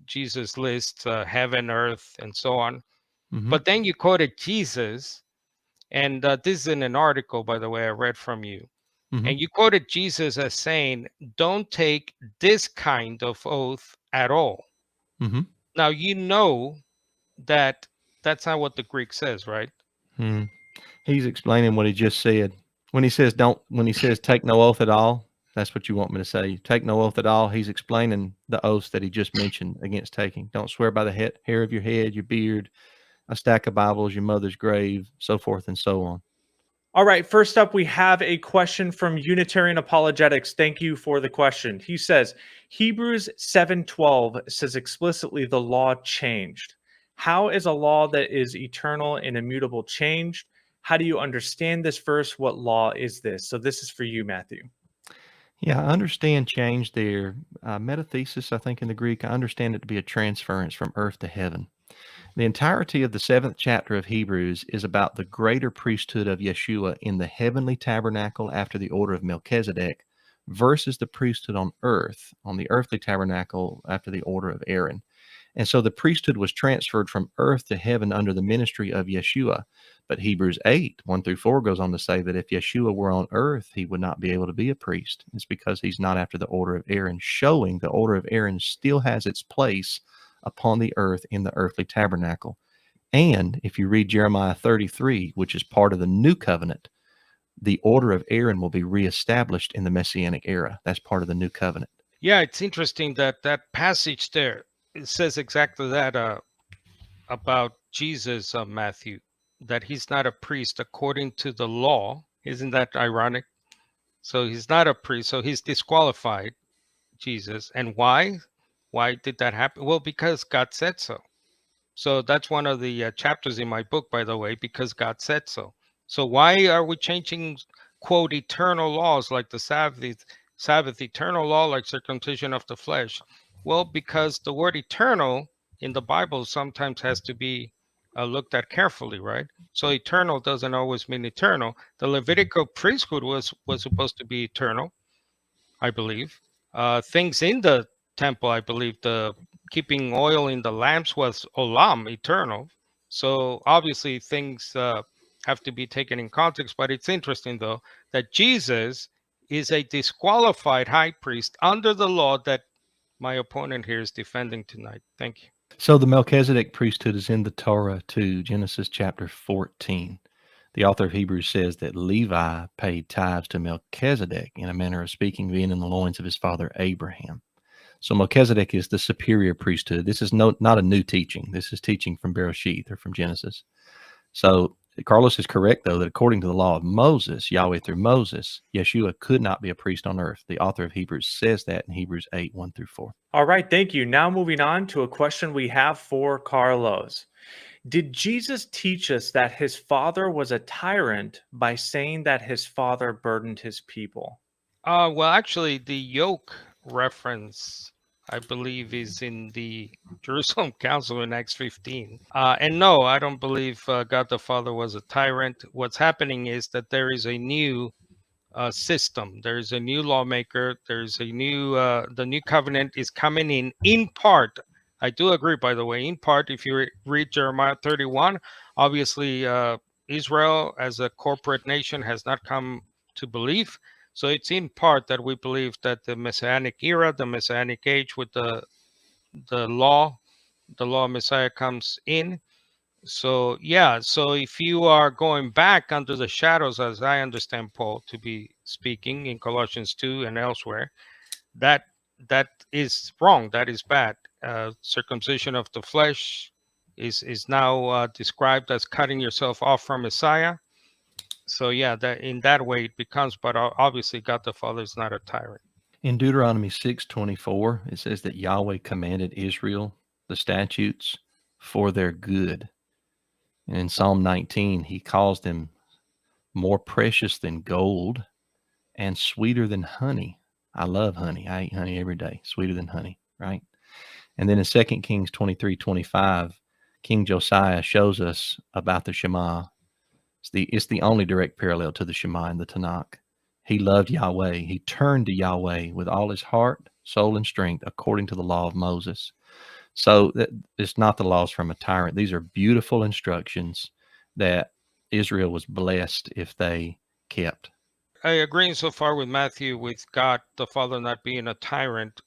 Jesus lists heaven, earth, and so on. Mhm. But then you quoted Jesus, and this is in an article, by the way, I read from you. Mhm. And you quoted Jesus as saying, "Don't take this kind of oath at all." Mhm. Now, you know that that's not what the Greek says, right? Hmm. He's explaining what he just said. When he says take no oath at all, that's what you want me to say. Take no oath at all. He's explaining the oaths that he just mentioned against taking. Don't swear by the hair of your head, your beard, a stack of Bibles, your mother's grave, so forth and so on. All right, first up, we have a question from Unitarian Apologetics. Thank you for the question. He says, Hebrews 7:12 says explicitly the law changed. How is a law that is eternal and immutable changed? How do you understand this verse? What law is this? So this is for you, Matthew. Yeah, I understand change there. Metathesis, I think in the Greek, I understand it to be a transference from earth to heaven. The entirety of the 7th chapter of Hebrews is about the greater priesthood of Yeshua in the heavenly tabernacle after the order of Melchizedek versus the priesthood on earth, on the earthly tabernacle after the order of Aaron. And so the priesthood was transferred from earth to heaven under the ministry of Yeshua. But Hebrews 8, 1 through 4 goes on to say that if Yeshua were on earth, he would not be able to be a priest. It's because he's not after the order of Aaron, showing the order of Aaron still has its place upon the earth in the earthly tabernacle. And if you read Jeremiah 33, which is part of the new covenant, the order of Aaron will be reestablished in the Messianic era. That's part of the new covenant. Yeah, it's interesting that that passage there, it says exactly that about Jesus, Matthew, that he's not a priest according to the law. Isn't that ironic? So he's not a priest, so he's disqualified, Jesus. And why? Why did that happen? Well, because God said so. So that's one of the chapters in my book, by the way, because God said so. So why are we changing, quote, eternal laws like the Sabbath, eternal law like circumcision of the flesh? Well, because the word eternal in the Bible sometimes has to be looked at carefully, right? So eternal doesn't always mean eternal. The Levitical priesthood was supposed to be eternal, I believe. Things in the temple, I believe, the keeping oil in the lamps was olam, eternal. So obviously things have to be taken in context. But it's interesting, though, that Jesus is a disqualified high priest under the law that my opponent here is defending tonight. Thank you. So the Melchizedek priesthood is in the Torah too, Genesis chapter 14. The author of Hebrews says that Levi paid tithes to Melchizedek, in a manner of speaking, being in the loins of his father Abraham. So Melchizedek is the superior priesthood. This is not a new teaching. This is teaching from Bereshith or from Genesis. So Carlos is correct, though, that according to the law of Moses, Yahweh through Moses, Yeshua could not be a priest on earth. The author of Hebrews says that in Hebrews 8, 1-4. All right, thank you. Now moving on to a question we have for Carlos. Did Jesus teach us that his father was a tyrant by saying that his father burdened his people? Well, actually, the yoke reference, I believe, is in the Jerusalem Council in Acts 15. And no, I don't believe God the Father was a tyrant. What's happening is that there is a new system. There's a new lawmaker. There's a new, the new covenant is coming in part. I do agree, by the way, in part, if you read Jeremiah 31, obviously Israel as a corporate nation has not come to belief. So it's in part that we believe that the Messianic era, the Messianic age with the law of Messiah comes in. So yeah, so if you are going back under the shadows, as I understand Paul to be speaking in Colossians 2 and elsewhere, that is wrong. That is bad. Circumcision of the flesh is now described as cutting yourself off from Messiah. So yeah, that in that way it becomes, but obviously God the Father is not a tyrant. In Deuteronomy 6:24, it says that Yahweh commanded Israel the statutes for their good. And in Psalm 19, he calls them more precious than gold and sweeter than honey. I love honey. I eat honey every day, sweeter than honey, right? And then in 2 Kings 23:25, King Josiah shows us about the Shema. It's the only direct parallel to the Shema in the Tanakh. He loved Yahweh. He turned to Yahweh with all his heart, soul, and strength according to the law of Moses. So it's not the laws from a tyrant. These are beautiful instructions that Israel was blessed if they kept. I agree so far with Matthew, with God the Father not being a tyrant,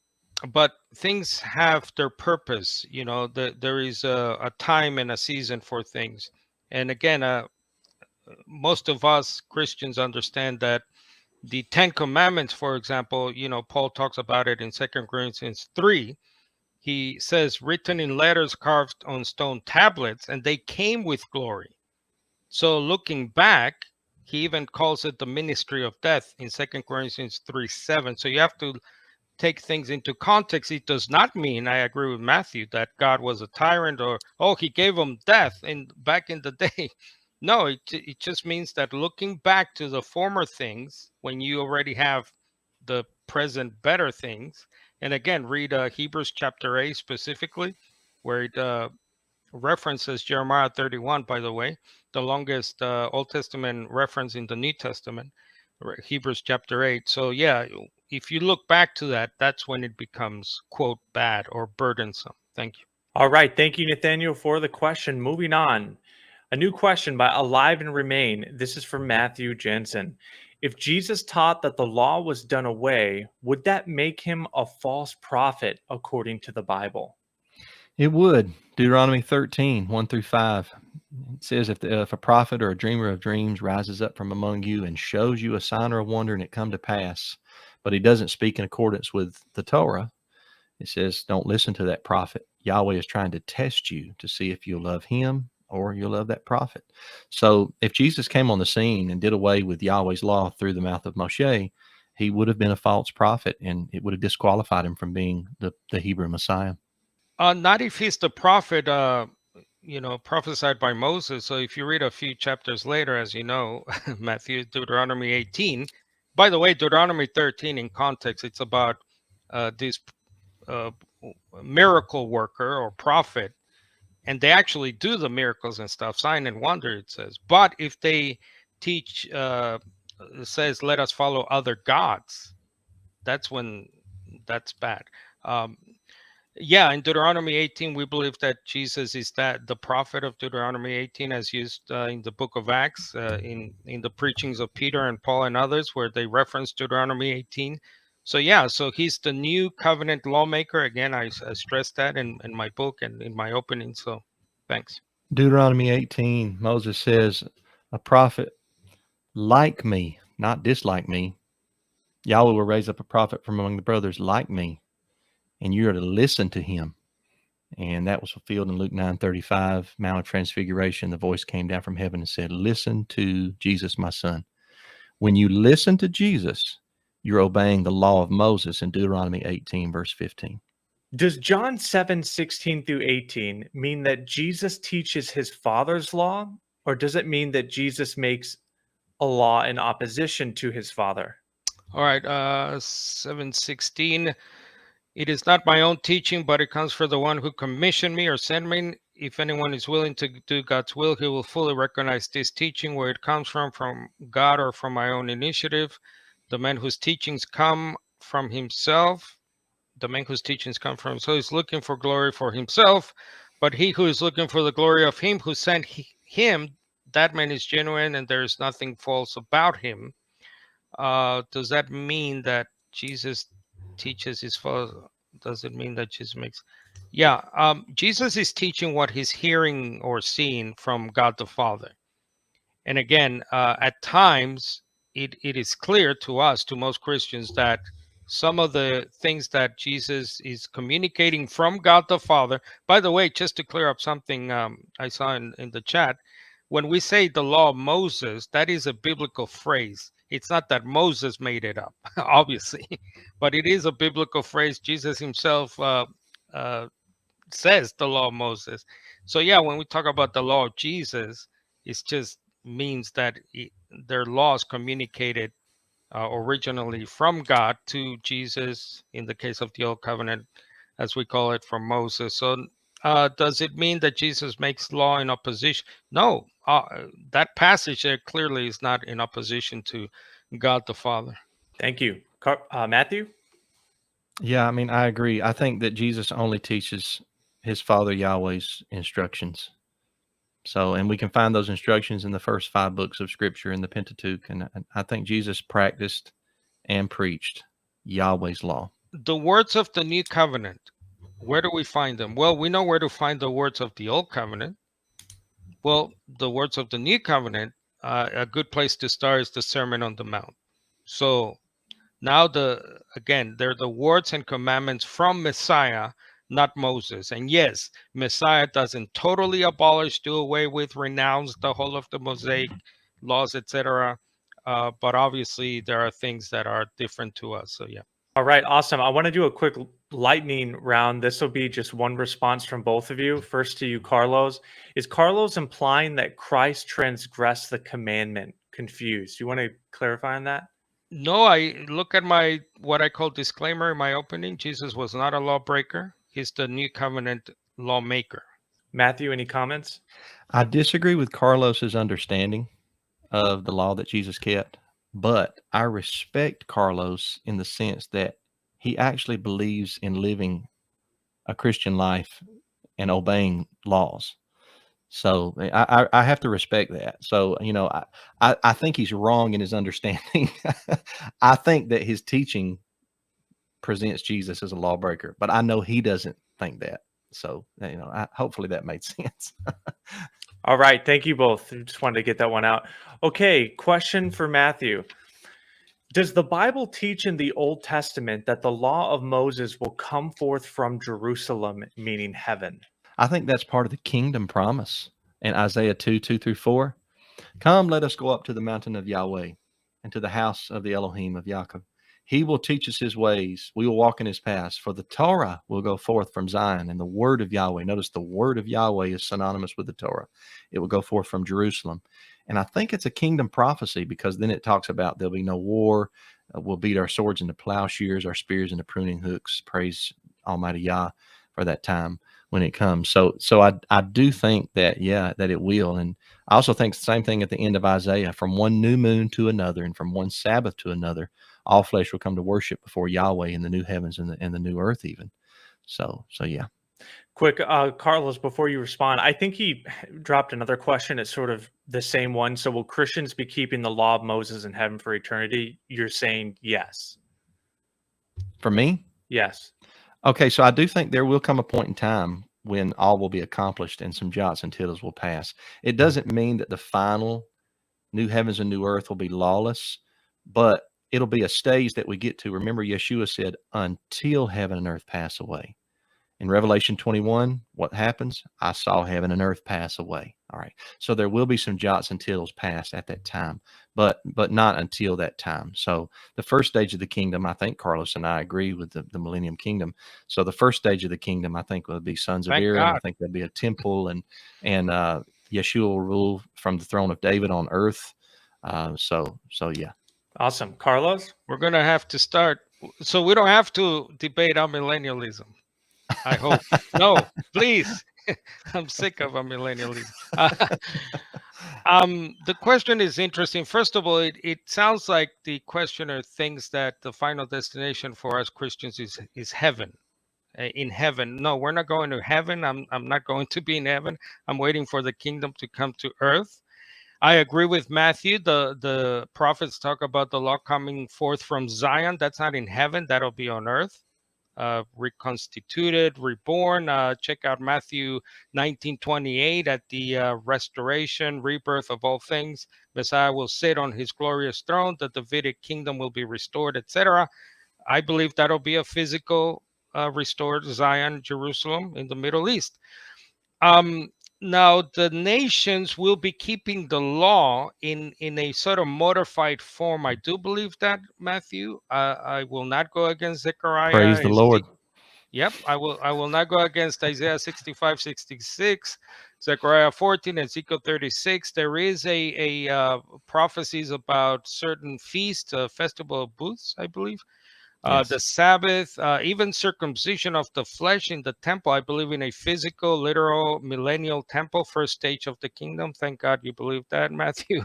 but things have their purpose. You know, there is a time and a season for things. And again, most of us Christians understand that the Ten Commandments, for example, you know, Paul talks about it in 2 Corinthians 3. He says, written in letters carved on stone tablets, and they came with glory. So looking back, he even calls it the ministry of death in 2 Corinthians 3:7. So you have to take things into context. It does not mean, I agree with Matthew, that God was a tyrant or, oh, he gave them death back in the day. No, it just means that looking back to the former things when you already have the present better things. And again, read Hebrews chapter 8 specifically, where it references Jeremiah 31, by the way, the longest Old Testament reference in the New Testament, Hebrews chapter 8. So yeah, if you look back to that, that's when it becomes, quote, bad or burdensome. Thank you. All right, thank you, Nathaniel, for the question. Moving on. A new question by Alive and Remain. This is from Matthew Janzen. If Jesus taught that the law was done away, would that make him a false prophet according to the Bible? It would. Deuteronomy 13, 1-5. It says, if a prophet or a dreamer of dreams rises up from among you and shows you a sign or a wonder and it come to pass, but he doesn't speak in accordance with the Torah, it says, don't listen to that prophet. Yahweh is trying to test you to see if you'll love him or you'll love that prophet. So if Jesus came on the scene and did away with Yahweh's law through the mouth of Moshe, he would have been a false prophet and it would have disqualified him from being the Hebrew Messiah. Not if he's the prophet, prophesied by Moses. So if you read a few chapters later, as you know, Matthew, Deuteronomy 18. By the way, Deuteronomy 13 in context, it's about this miracle worker or prophet, and they actually do the miracles and stuff, sign and wonder, it says. But if they teach, it says, let us follow other gods, that's when that's bad. Yeah, in Deuteronomy 18, we believe that Jesus is that the prophet of Deuteronomy 18, as used in the book of Acts, in the preachings of Peter and Paul and others, where they reference Deuteronomy 18. So yeah, so he's the new covenant lawmaker. Again, I stressed that in my book and in my opening. So thanks. Deuteronomy 18, Moses says, a prophet like me, not dislike me. Yahweh will raise up a prophet from among the brothers like me, and you are to listen to him. And that was fulfilled in Luke 9:35, Mount of Transfiguration. The voice came down from heaven and said, listen to Jesus, my son. When you listen to Jesus, you're obeying the law of Moses in Deuteronomy 18, verse 15. Does John 7:16 through 18 mean that Jesus teaches his Father's law, or does it mean that Jesus makes a law in opposition to his Father? All right, 7:16. It is not my own teaching, but it comes from the one who commissioned me or sent me. If anyone is willing to do God's will, he will fully recognize this teaching, where it comes from God or from my own initiative. The man whose teachings come from himself, the man whose teachings come from himself is looking for glory for himself, but he who is looking for the glory of him who sent him, that man is genuine and there is nothing false about him. Does that mean that Jesus teaches his Father? Does it mean that Jesus makes? Yeah, Jesus is teaching what he's hearing or seeing from God the Father. And again, at times, it is clear to us, to most Christians, that some of the things that Jesus is communicating from God the Father, by the way, just to clear up something I saw in the chat, when we say the law of Moses, that is a biblical phrase. It's not that Moses made it up, obviously, but it is a biblical phrase. Jesus himself says the law of Moses. So yeah, when we talk about the law of Jesus, it just means that their laws communicated originally from God to Jesus, in the case of the Old Covenant, as we call it, from Moses. So does it mean that Jesus makes law in opposition? No, that passage there clearly is not in opposition to God the Father. Thank you. Matthew? Yeah, I mean, I agree. I think that Jesus only teaches his Father Yahweh's instructions. So, and we can find those instructions in the first 5 books of Scripture in the Pentateuch. And I think Jesus practiced and preached Yahweh's law. The words of the New Covenant, where do we find them? Well, we know where to find the words of the Old Covenant. Well, the words of the New Covenant, a good place to start is the Sermon on the Mount. So now they're the words and commandments from Messiah, not Moses. And yes, Messiah doesn't totally abolish, do away with, renounce the whole of the Mosaic laws, etc. But obviously there are things that are different to us. So yeah. All right, awesome. I want to do a quick lightning round. This will be just one response from both of you. First to you, Carlos. Is Carlos implying that Christ transgressed the commandment? Confused. You want to clarify on that? No, I look at what I call disclaimer in my opening. Jesus was not a lawbreaker. He's the new covenant lawmaker. Matthew, any comments? I disagree with Carlos's understanding of the law that Jesus kept, but I respect Carlos in the sense that he actually believes in living a Christian life and obeying laws. So I have to respect that. So, you know, I think he's wrong in his understanding. I think that his teaching presents Jesus as a lawbreaker, but I know he doesn't think that. So, you know, hopefully that made sense. All right. Thank you both. Just wanted to get that one out. Okay. Question for Matthew. Does the Bible teach in the Old Testament that the law of Moses will come forth from Jerusalem, meaning heaven? I think that's part of the kingdom promise in Isaiah 2:2-4. Come, let us go up to the mountain of Yahweh and to the house of the Elohim of Yaakov. He will teach us his ways. We will walk in his paths. For the Torah will go forth from Zion, and the word of Yahweh. Notice the word of Yahweh is synonymous with the Torah. It will go forth from Jerusalem. And I think it's a kingdom prophecy, because then it talks about there'll be no war. We'll beat our swords into plowshares, our spears into pruning hooks. Praise Almighty Yah for that time when it comes. So I do think that, yeah, that it will. And I also think the same thing at the end of Isaiah: from one new moon to another, and from one Sabbath to another, all flesh will come to worship before Yahweh in the new heavens and the new earth even. So yeah. Quick, Carlos, before you respond, I think he dropped another question. It's sort of the same one. So, will Christians be keeping the law of Moses in heaven for eternity? You're saying yes. For me? Yes. Okay, so I do think there will come a point in time when all will be accomplished and some jots and tittles will pass. It doesn't mean that the final new heavens and new earth will be lawless, but it'll be a stage that we get to. Remember, Yeshua said, until heaven and earth pass away. In Revelation 21, what happens? I saw heaven and earth pass away. All right. So there will be some jots and tittles passed at that time, but not until that time. So the first stage of the kingdom, I think Carlos and I agree with the millennium kingdom. So the first stage of the kingdom, I think, will be sons of Thank Aaron. God. I think there'll be a temple, and Yeshua will rule from the throne of David on earth. So yeah. Awesome. Carlos? We're going to have to start. So we don't have to debate amillennialism. I hope. No, please. I'm sick of amillennialism. The question is interesting. First of all, it sounds like the questioner thinks that the final destination for us Christians is heaven. In heaven. No, we're not going to heaven. I'm not going to be in heaven. I'm waiting for the kingdom to come to earth. I agree with Matthew. The prophets talk about the law coming forth from Zion. That's not in heaven. That'll be on earth. Reconstituted, reborn. Check out Matthew 19:28 at the restoration, rebirth of all things. Messiah will sit on his glorious throne. The Davidic kingdom will be restored, etc. I believe that'll be a physical restored Zion, Jerusalem in the Middle East. Now, the nations will be keeping the law in a sort of modified form. I do believe that, Matthew. I will not go against Zechariah. Praise the Lord. Yep, I will not go against Isaiah 65, 66, Zechariah 14, Ezekiel 36. There is a prophecies about certain feasts, festival of booths, I believe. Yes. The Sabbath, even circumcision of the flesh in the temple. I believe in a physical, literal, millennial temple, first stage of the kingdom. Thank God you believe that, Matthew.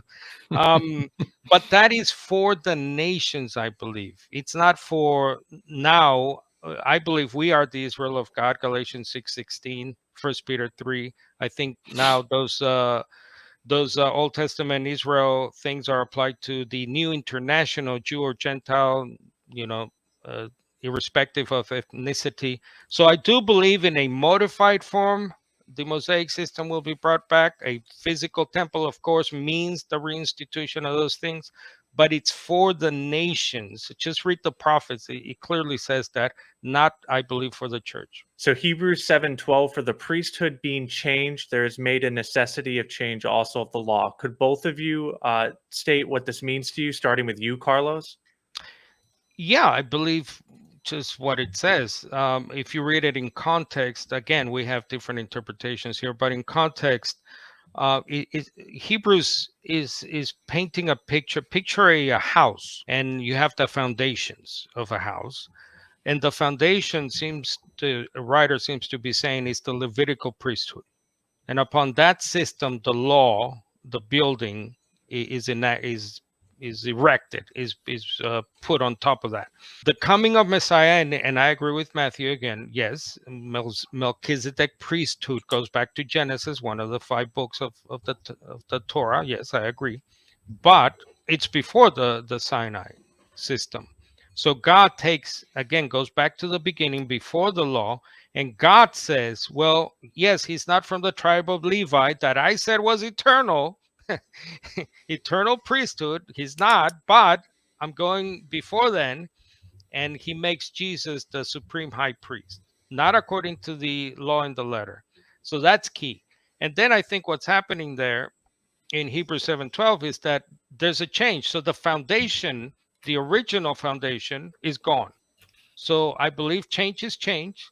But that is for the nations, I believe. It's not for now. I believe we are the Israel of God, Galatians 6:16, 1 Peter 3. I think now those Old Testament Israel things are applied to the new international Jew or Gentile, irrespective of ethnicity. So I do believe in a modified form. The Mosaic system will be brought back. A physical temple, of course, means the reinstitution of those things, but it's for the nations. Just read the prophets. It clearly says that, not, I believe, for the church. So Hebrews 7:12, for the priesthood being changed, there is made a necessity of change also of the law. Could both of you state what this means to you, starting with you, Carlos? Yeah, I believe just what it says. If you read it in context, again, we have different interpretations here, but in context, Hebrews is painting a picture. Picture a house, and you have the foundations of a house, and the foundation a writer seems to be saying is the Levitical priesthood, and upon that system, the law, the building is erected, is put on top of that. The coming of Messiah, and I agree with Matthew again. Yes, Melchizedek priesthood goes back to Genesis, one of the 5 books of the Torah. Yes, I agree, but it's before the Sinai system. So God goes back to the beginning before the law, and God says, well, yes, he's not from the tribe of Levi that I said was eternal. Eternal priesthood, he's not, but I'm going before then, and he makes Jesus the supreme high priest, not according to the law in the letter. So that's key. And then I think what's happening there in Hebrews 7:12 is that there's a change. So the foundation, the original foundation, is gone. So I believe change is change.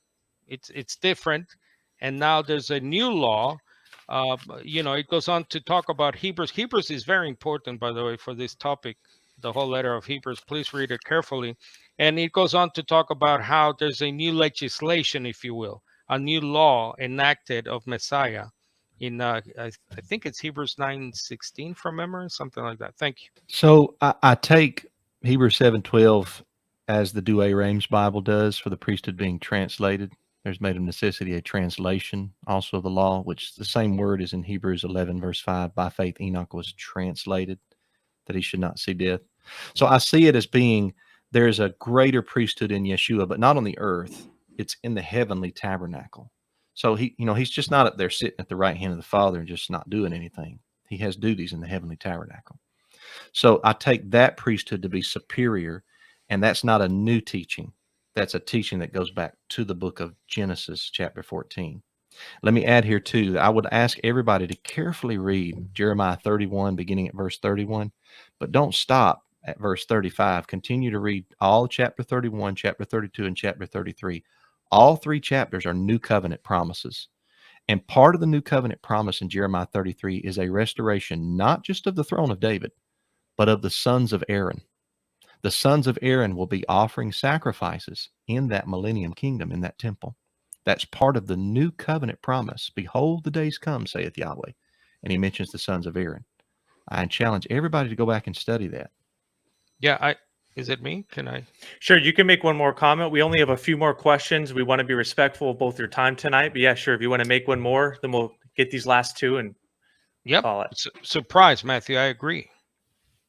It's different, and now there's a new law. It goes on to talk about Hebrews. Hebrews is very important, by the way, for this topic. The whole letter of Hebrews. Please read it carefully. And it goes on to talk about how there's a new legislation, if you will, a new law enacted of Messiah. In I think it's Hebrews 9:16 from memory, something like that. Thank you. So I take Hebrews 7:12 as the Douay Rheims Bible does for the priesthood being translated. There's made of necessity a translation also of the law, which the same word is in Hebrews 11, verse 5. By faith, Enoch was translated that he should not see death. So I see it as being there's a greater priesthood in Yeshua, but not on the earth. It's in the heavenly tabernacle. So he's just not up there sitting at the right hand of the Father and just not doing anything. He has duties in the heavenly tabernacle. So I take that priesthood to be superior, and that's not a new teaching. That's a teaching that goes back to the book of Genesis, chapter 14. Let me add here, too, that I would ask everybody to carefully read Jeremiah 31, beginning at verse 31, but don't stop at verse 35. Continue to read all chapter 31, chapter 32, and chapter 33. All three chapters are new covenant promises. And part of the new covenant promise in Jeremiah 33 is a restoration, not just of the throne of David, but of the sons of Aaron. The sons of Aaron will be offering sacrifices in that millennium kingdom, in that temple. That's part of the new covenant promise. Behold, the days come, saith Yahweh. And he mentions the sons of Aaron. I challenge everybody to go back and study that. Yeah, is it me? Can I? Sure, you can make one more comment. We only have a few more questions. We want to be respectful of both your time tonight. But yeah, sure, if you want to make one more, then we'll get these last two and call it. Surprise, Matthew. I agree.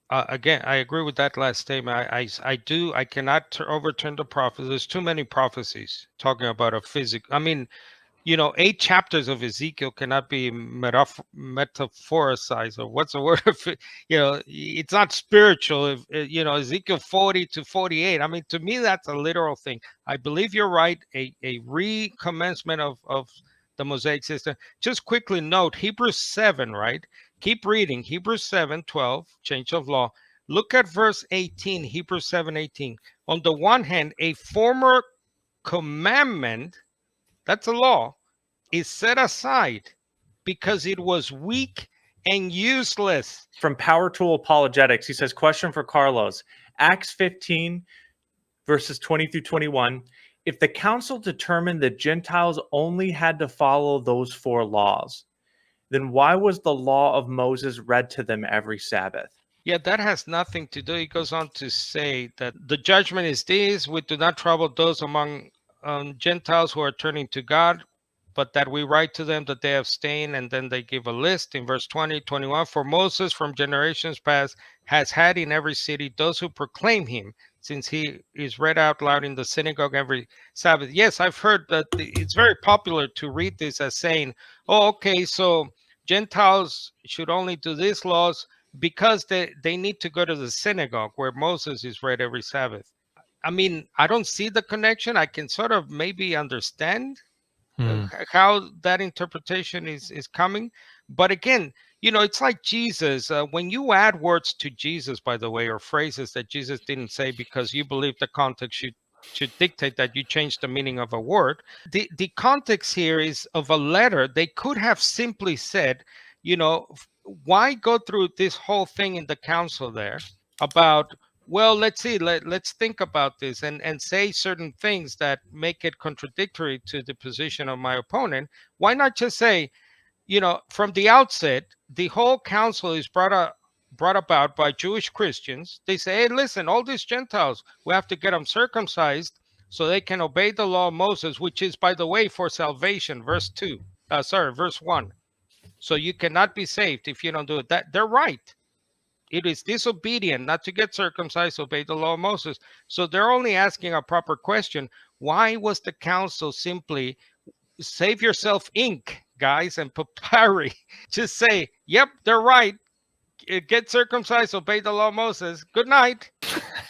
Again, I agree with that last statement. I cannot overturn the prophecy. There's too many prophecies talking about a physical. I mean, 8 chapters of Ezekiel cannot be metaphoricized, or what's the word? It's not spiritual. Ezekiel 40 to 48. I mean, to me, that's a literal thing. I believe you're right. A recommencement of the Mosaic system. Just quickly note Hebrews 7, right? Keep reading Hebrews 7:12, change of law. Look at verse 18, Hebrews 7:18. On the one hand, a former commandment, that's a law, is set aside because it was weak and useless. From Power Tool Apologetics, he says, question for Carlos. Acts 15, verses 20 through 21. If the council determined that Gentiles only had to follow those 4 laws, then why was the law of Moses read to them every Sabbath? Yeah, that has nothing to do. He goes on to say that the judgment is this: we do not trouble those among Gentiles who are turning to God, but that we write to them that they abstain. And then they give a list in verse 20, 21. For Moses from generations past has had in every city those who proclaim him, since he is read out loud in the synagogue every Sabbath. Yes, I've heard that it's very popular to read this as saying, oh, okay, so Gentiles should only do these laws because they need to go to the synagogue where Moses is read every Sabbath. I mean, I don't see the connection. I can sort of maybe understand how that interpretation is coming. But again, it's like Jesus. When you add words to Jesus, by the way, or phrases that Jesus didn't say because you believe the context should dictate that you change the meaning of a word. The context here is of a letter. They could have simply said, why go through this whole thing in the council there about, well, let's see, let's think about this and say certain things that make it contradictory to the position of my opponent. Why not just say, from the outset, the whole council is brought about by Jewish Christians. They say, hey, listen, all these Gentiles, we have to get them circumcised so they can obey the law of Moses, which is, by the way, for salvation, verse 1. So you cannot be saved if you don't do it. That they're right. It is disobedient not to get circumcised, obey the law of Moses. So they're only asking a proper question. Why was the council simply save yourself ink, guys, and papyri? Just say, yep, they're right. Get circumcised, obey the law of Moses. Good night.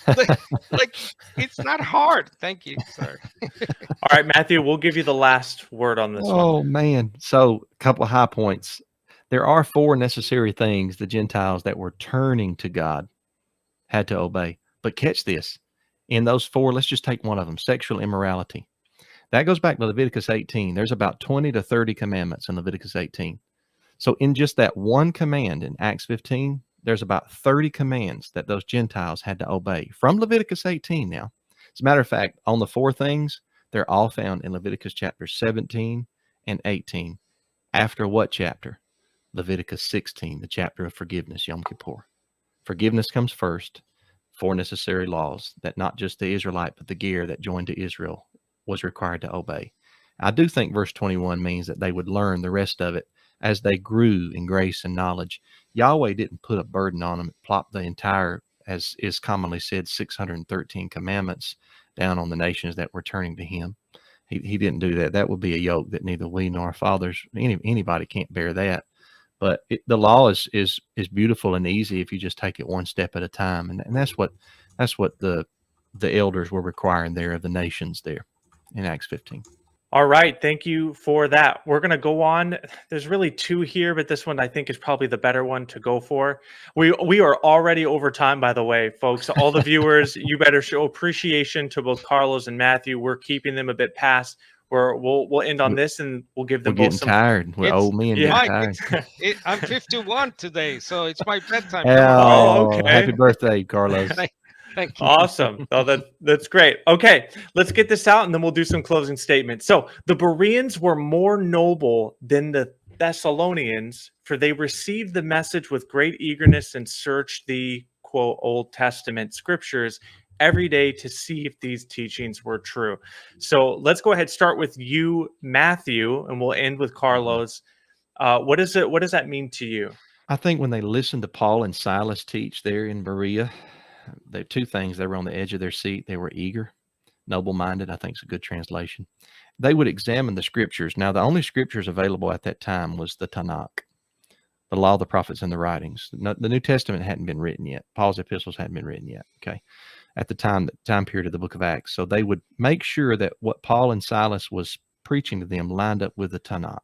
Like, it's not hard. Thank you. Sorry. All right, Matthew, we'll give you the last word on this one. Oh, man. So a couple of high points. There are 4 necessary things the Gentiles that were turning to God had to obey. But catch this. In those 4, let's just take one of them, sexual immorality. That goes back to Leviticus 18. There's about 20 to 30 commandments in Leviticus 18. So in just that one command in Acts 15, there's about 30 commands that those Gentiles had to obey from Leviticus 18 now. As a matter of fact, on the 4 things, they're all found in Leviticus chapter 17 and 18. After what chapter? Leviticus 16, the chapter of forgiveness, Yom Kippur. Forgiveness comes first, 4 necessary laws that not just the Israelite, but the Ger that joined to Israel was required to obey. I do think verse 21 means that they would learn the rest of it as they grew in grace and knowledge. Yahweh didn't put a burden on them, plop the entire, as is commonly said, 613 commandments down on the nations that were turning to him. He didn't do that. That would be a yoke that neither we nor our fathers, anybody can't bear that. But the law is beautiful and easy if you just take it one step at a time, and that's what the elders were requiring there of the nations there in Acts 15. All right, thank you for that. We're going to go on. There's really two here, but this one I think is probably the better one to go for. We are already over time, by the way, folks. All the viewers, you better show appreciation to both Carlos and Matthew. We're keeping them a bit past. We'll end on this, and we'll give them We're both getting some. tired. We're old men getting Mike, tired. I'm 51 today, so it's my bedtime. Oh, okay. Happy birthday, Carlos. Thank you. Awesome. Oh, that's great. Okay, let's get this out and then we'll do some closing statements. So the Bereans were more noble than the Thessalonians, for they received the message with great eagerness and searched the, quote, Old Testament scriptures every day to see if these teachings were true. So let's go ahead, start with you, Matthew, and we'll end with Carlos. What does that mean to you? I think when they listened to Paul and Silas teach there in Berea, there two things. They were on the edge of their seat. They were eager, noble-minded, I think is a good translation. They would examine the scriptures. Now, the only scriptures available at that time was the Tanakh, the law of the prophets and the writings. The New Testament hadn't been written yet. Paul's epistles hadn't been written yet, okay, at the time period of the book of Acts. So they would make sure that what Paul and Silas was preaching to them lined up with the Tanakh.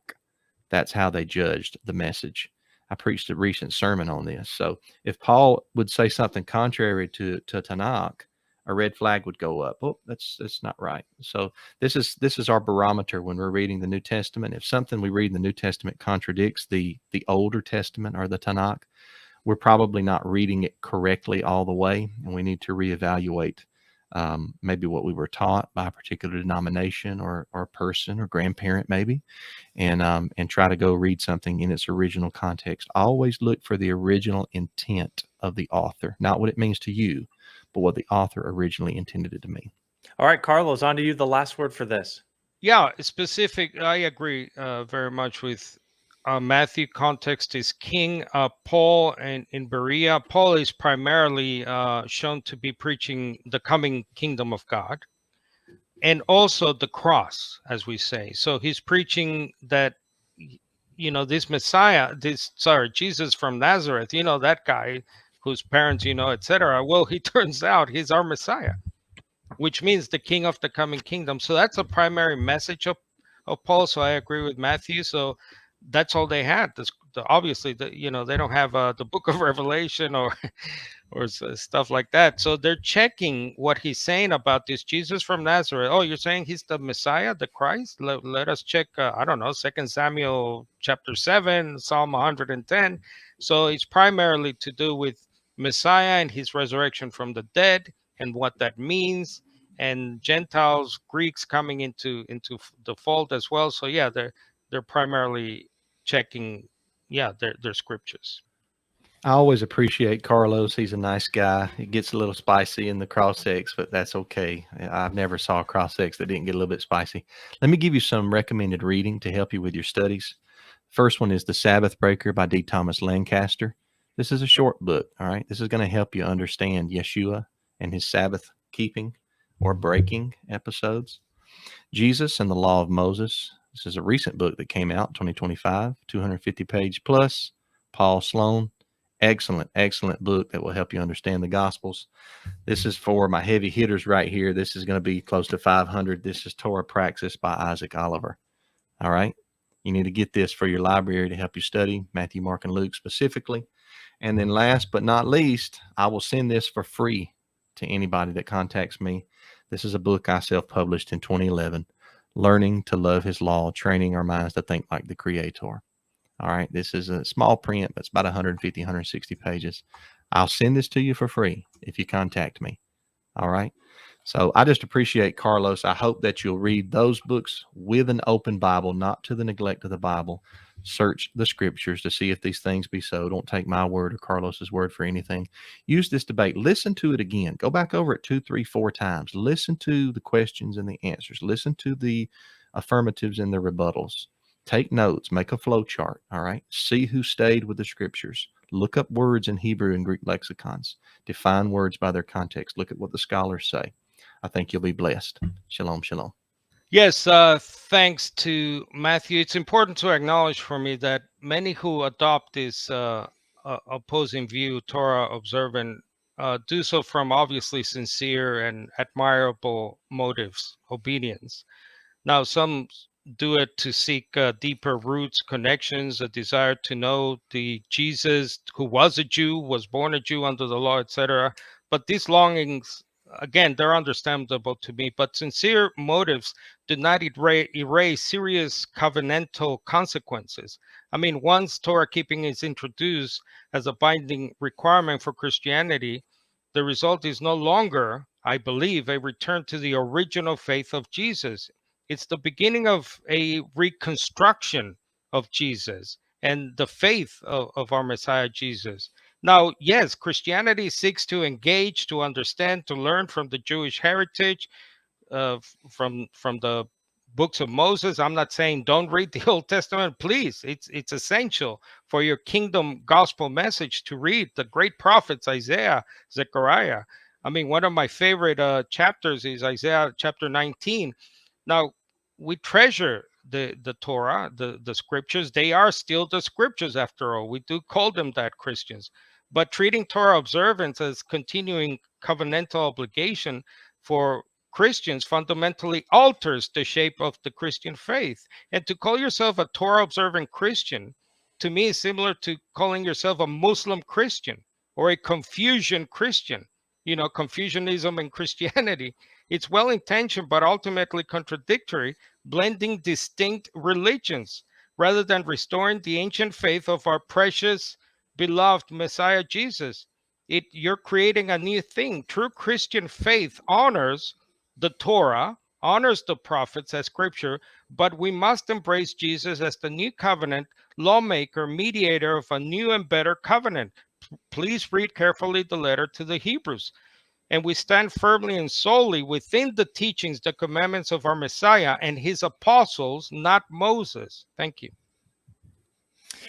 That's how they judged the message. I preached a recent sermon on this. So if Paul would say something contrary to Tanakh, a red flag would go up. Oh, that's not right. So this is our barometer when we're reading the New Testament. If something we read in the New Testament contradicts the Older Testament or the Tanakh, we're probably not reading it correctly all the way, and we need to reevaluate maybe what we were taught by a particular denomination or person or grandparent maybe, and try to go read something in its original context. Always look for the original intent of the author, not what it means to you, but what the author originally intended it to mean. All right, Carlos, on to you, the last word for this. Yeah, specific. I agree very much with Matthew. Context is king. Paul and in Berea, Paul is primarily shown to be preaching the coming kingdom of God, and also the cross, as we say. So he's preaching that, this Messiah, Jesus from Nazareth, that guy whose parents, etc. Well, he turns out he's our Messiah, which means the king of the coming kingdom. So that's a primary message of Paul. So I agree with Matthew. So that's all they had. Obviously, they don't have the book of Revelation or stuff like that. So they're checking what he's saying about this Jesus from Nazareth. Oh, you're saying he's the Messiah, the Christ? Let us check, 2 Samuel chapter 7, Psalm 110. So it's primarily to do with Messiah and his resurrection from the dead and what that means, and Gentiles, Greeks coming into the fold as well. So yeah, they're primarily checking their scriptures. I always appreciate Carlos. He's a nice guy. It gets a little spicy in the cross-ex, but that's okay. I've never saw a cross-ex that didn't get a little bit spicy. Let me give you some recommended reading to help you with your studies. First one is The Sabbath Breaker by D. Thomas Lancaster. This is a short book, all right? This is going to help you understand Yeshua and his Sabbath keeping or breaking episodes. Jesus and the Law of Moses. This is a recent book that came out, 2025, 250 page plus. Paul Sloan. Excellent book that will help you understand the Gospels. This is for my heavy hitters right here. This is going to be close to 500. This is Torah Praxis by Isaac Oliver. All right. You need to get this for your library to help you study Matthew, Mark, and Luke specifically. And then last but not least, I will send this for free to anybody that contacts me. This is a book I self-published in 2011, Learning to Love His Law, Training Our Minds to Think Like the Creator. All right, this is a small print, but it's about 150, 160 pages. I'll send this to you for free if you contact me. All right. So I just appreciate Carlos. I hope that you'll read those books with an open Bible, not to the neglect of the Bible. Search the scriptures to see if these things be so. Don't take my word or Carlos's word for anything. Use this debate. Listen to it again. Go back over it 2, 3, 4 times. Listen to the questions and the answers. Listen to the affirmatives and the rebuttals. Take notes, make a flow chart, all right? See who stayed with the scriptures. Look up words in Hebrew and Greek lexicons. Define words by their context. Look at what the scholars say. I think you'll be blessed. Shalom, shalom. Yes, thanks to Matthew. It's important to acknowledge for me that many who adopt this opposing view, Torah observant, do so from obviously sincere and admirable motives, obedience. Now, some do it to seek deeper roots, connections, a desire to know the Jesus who was a Jew, was born a Jew under the law, etc. But these longings, again, they're understandable to me, but sincere motives do not erase serious covenantal consequences. I mean, once Torah keeping is introduced as a binding requirement for Christianity, the result is no longer, I believe, a return to the original faith of Jesus. It's the beginning of a reconstruction of Jesus and the faith of our Messiah Jesus. Now, yes, Christianity seeks to engage, to understand, to learn from the Jewish heritage, from the books of Moses. I'm not saying don't read the Old Testament. Please, it's essential for your kingdom gospel message to read the great prophets, Isaiah, Zechariah. I mean, one of my favorite chapters is Isaiah chapter 19. Now, we treasure the Torah, the scriptures. They are still the scriptures after all. We do call them that, Christians. But treating Torah observance as continuing covenantal obligation for Christians fundamentally alters the shape of the Christian faith. And to call yourself a Torah observant Christian, to me, is similar to calling yourself a Muslim Christian or a Confucian Christian. You know, Confucianism and Christianity. It's well intentioned, but ultimately contradictory, blending distinct religions rather than restoring the ancient faith of our precious, beloved Messiah Jesus. You're creating a new thing. True Christian faith honors the Torah, honors the prophets as scripture, but we must embrace Jesus as the new covenant lawmaker, mediator of a new and better covenant. Please read carefully the letter to the Hebrews. And we stand firmly and solely within the teachings, the commandments of our Messiah and his apostles, not Moses. Thank you.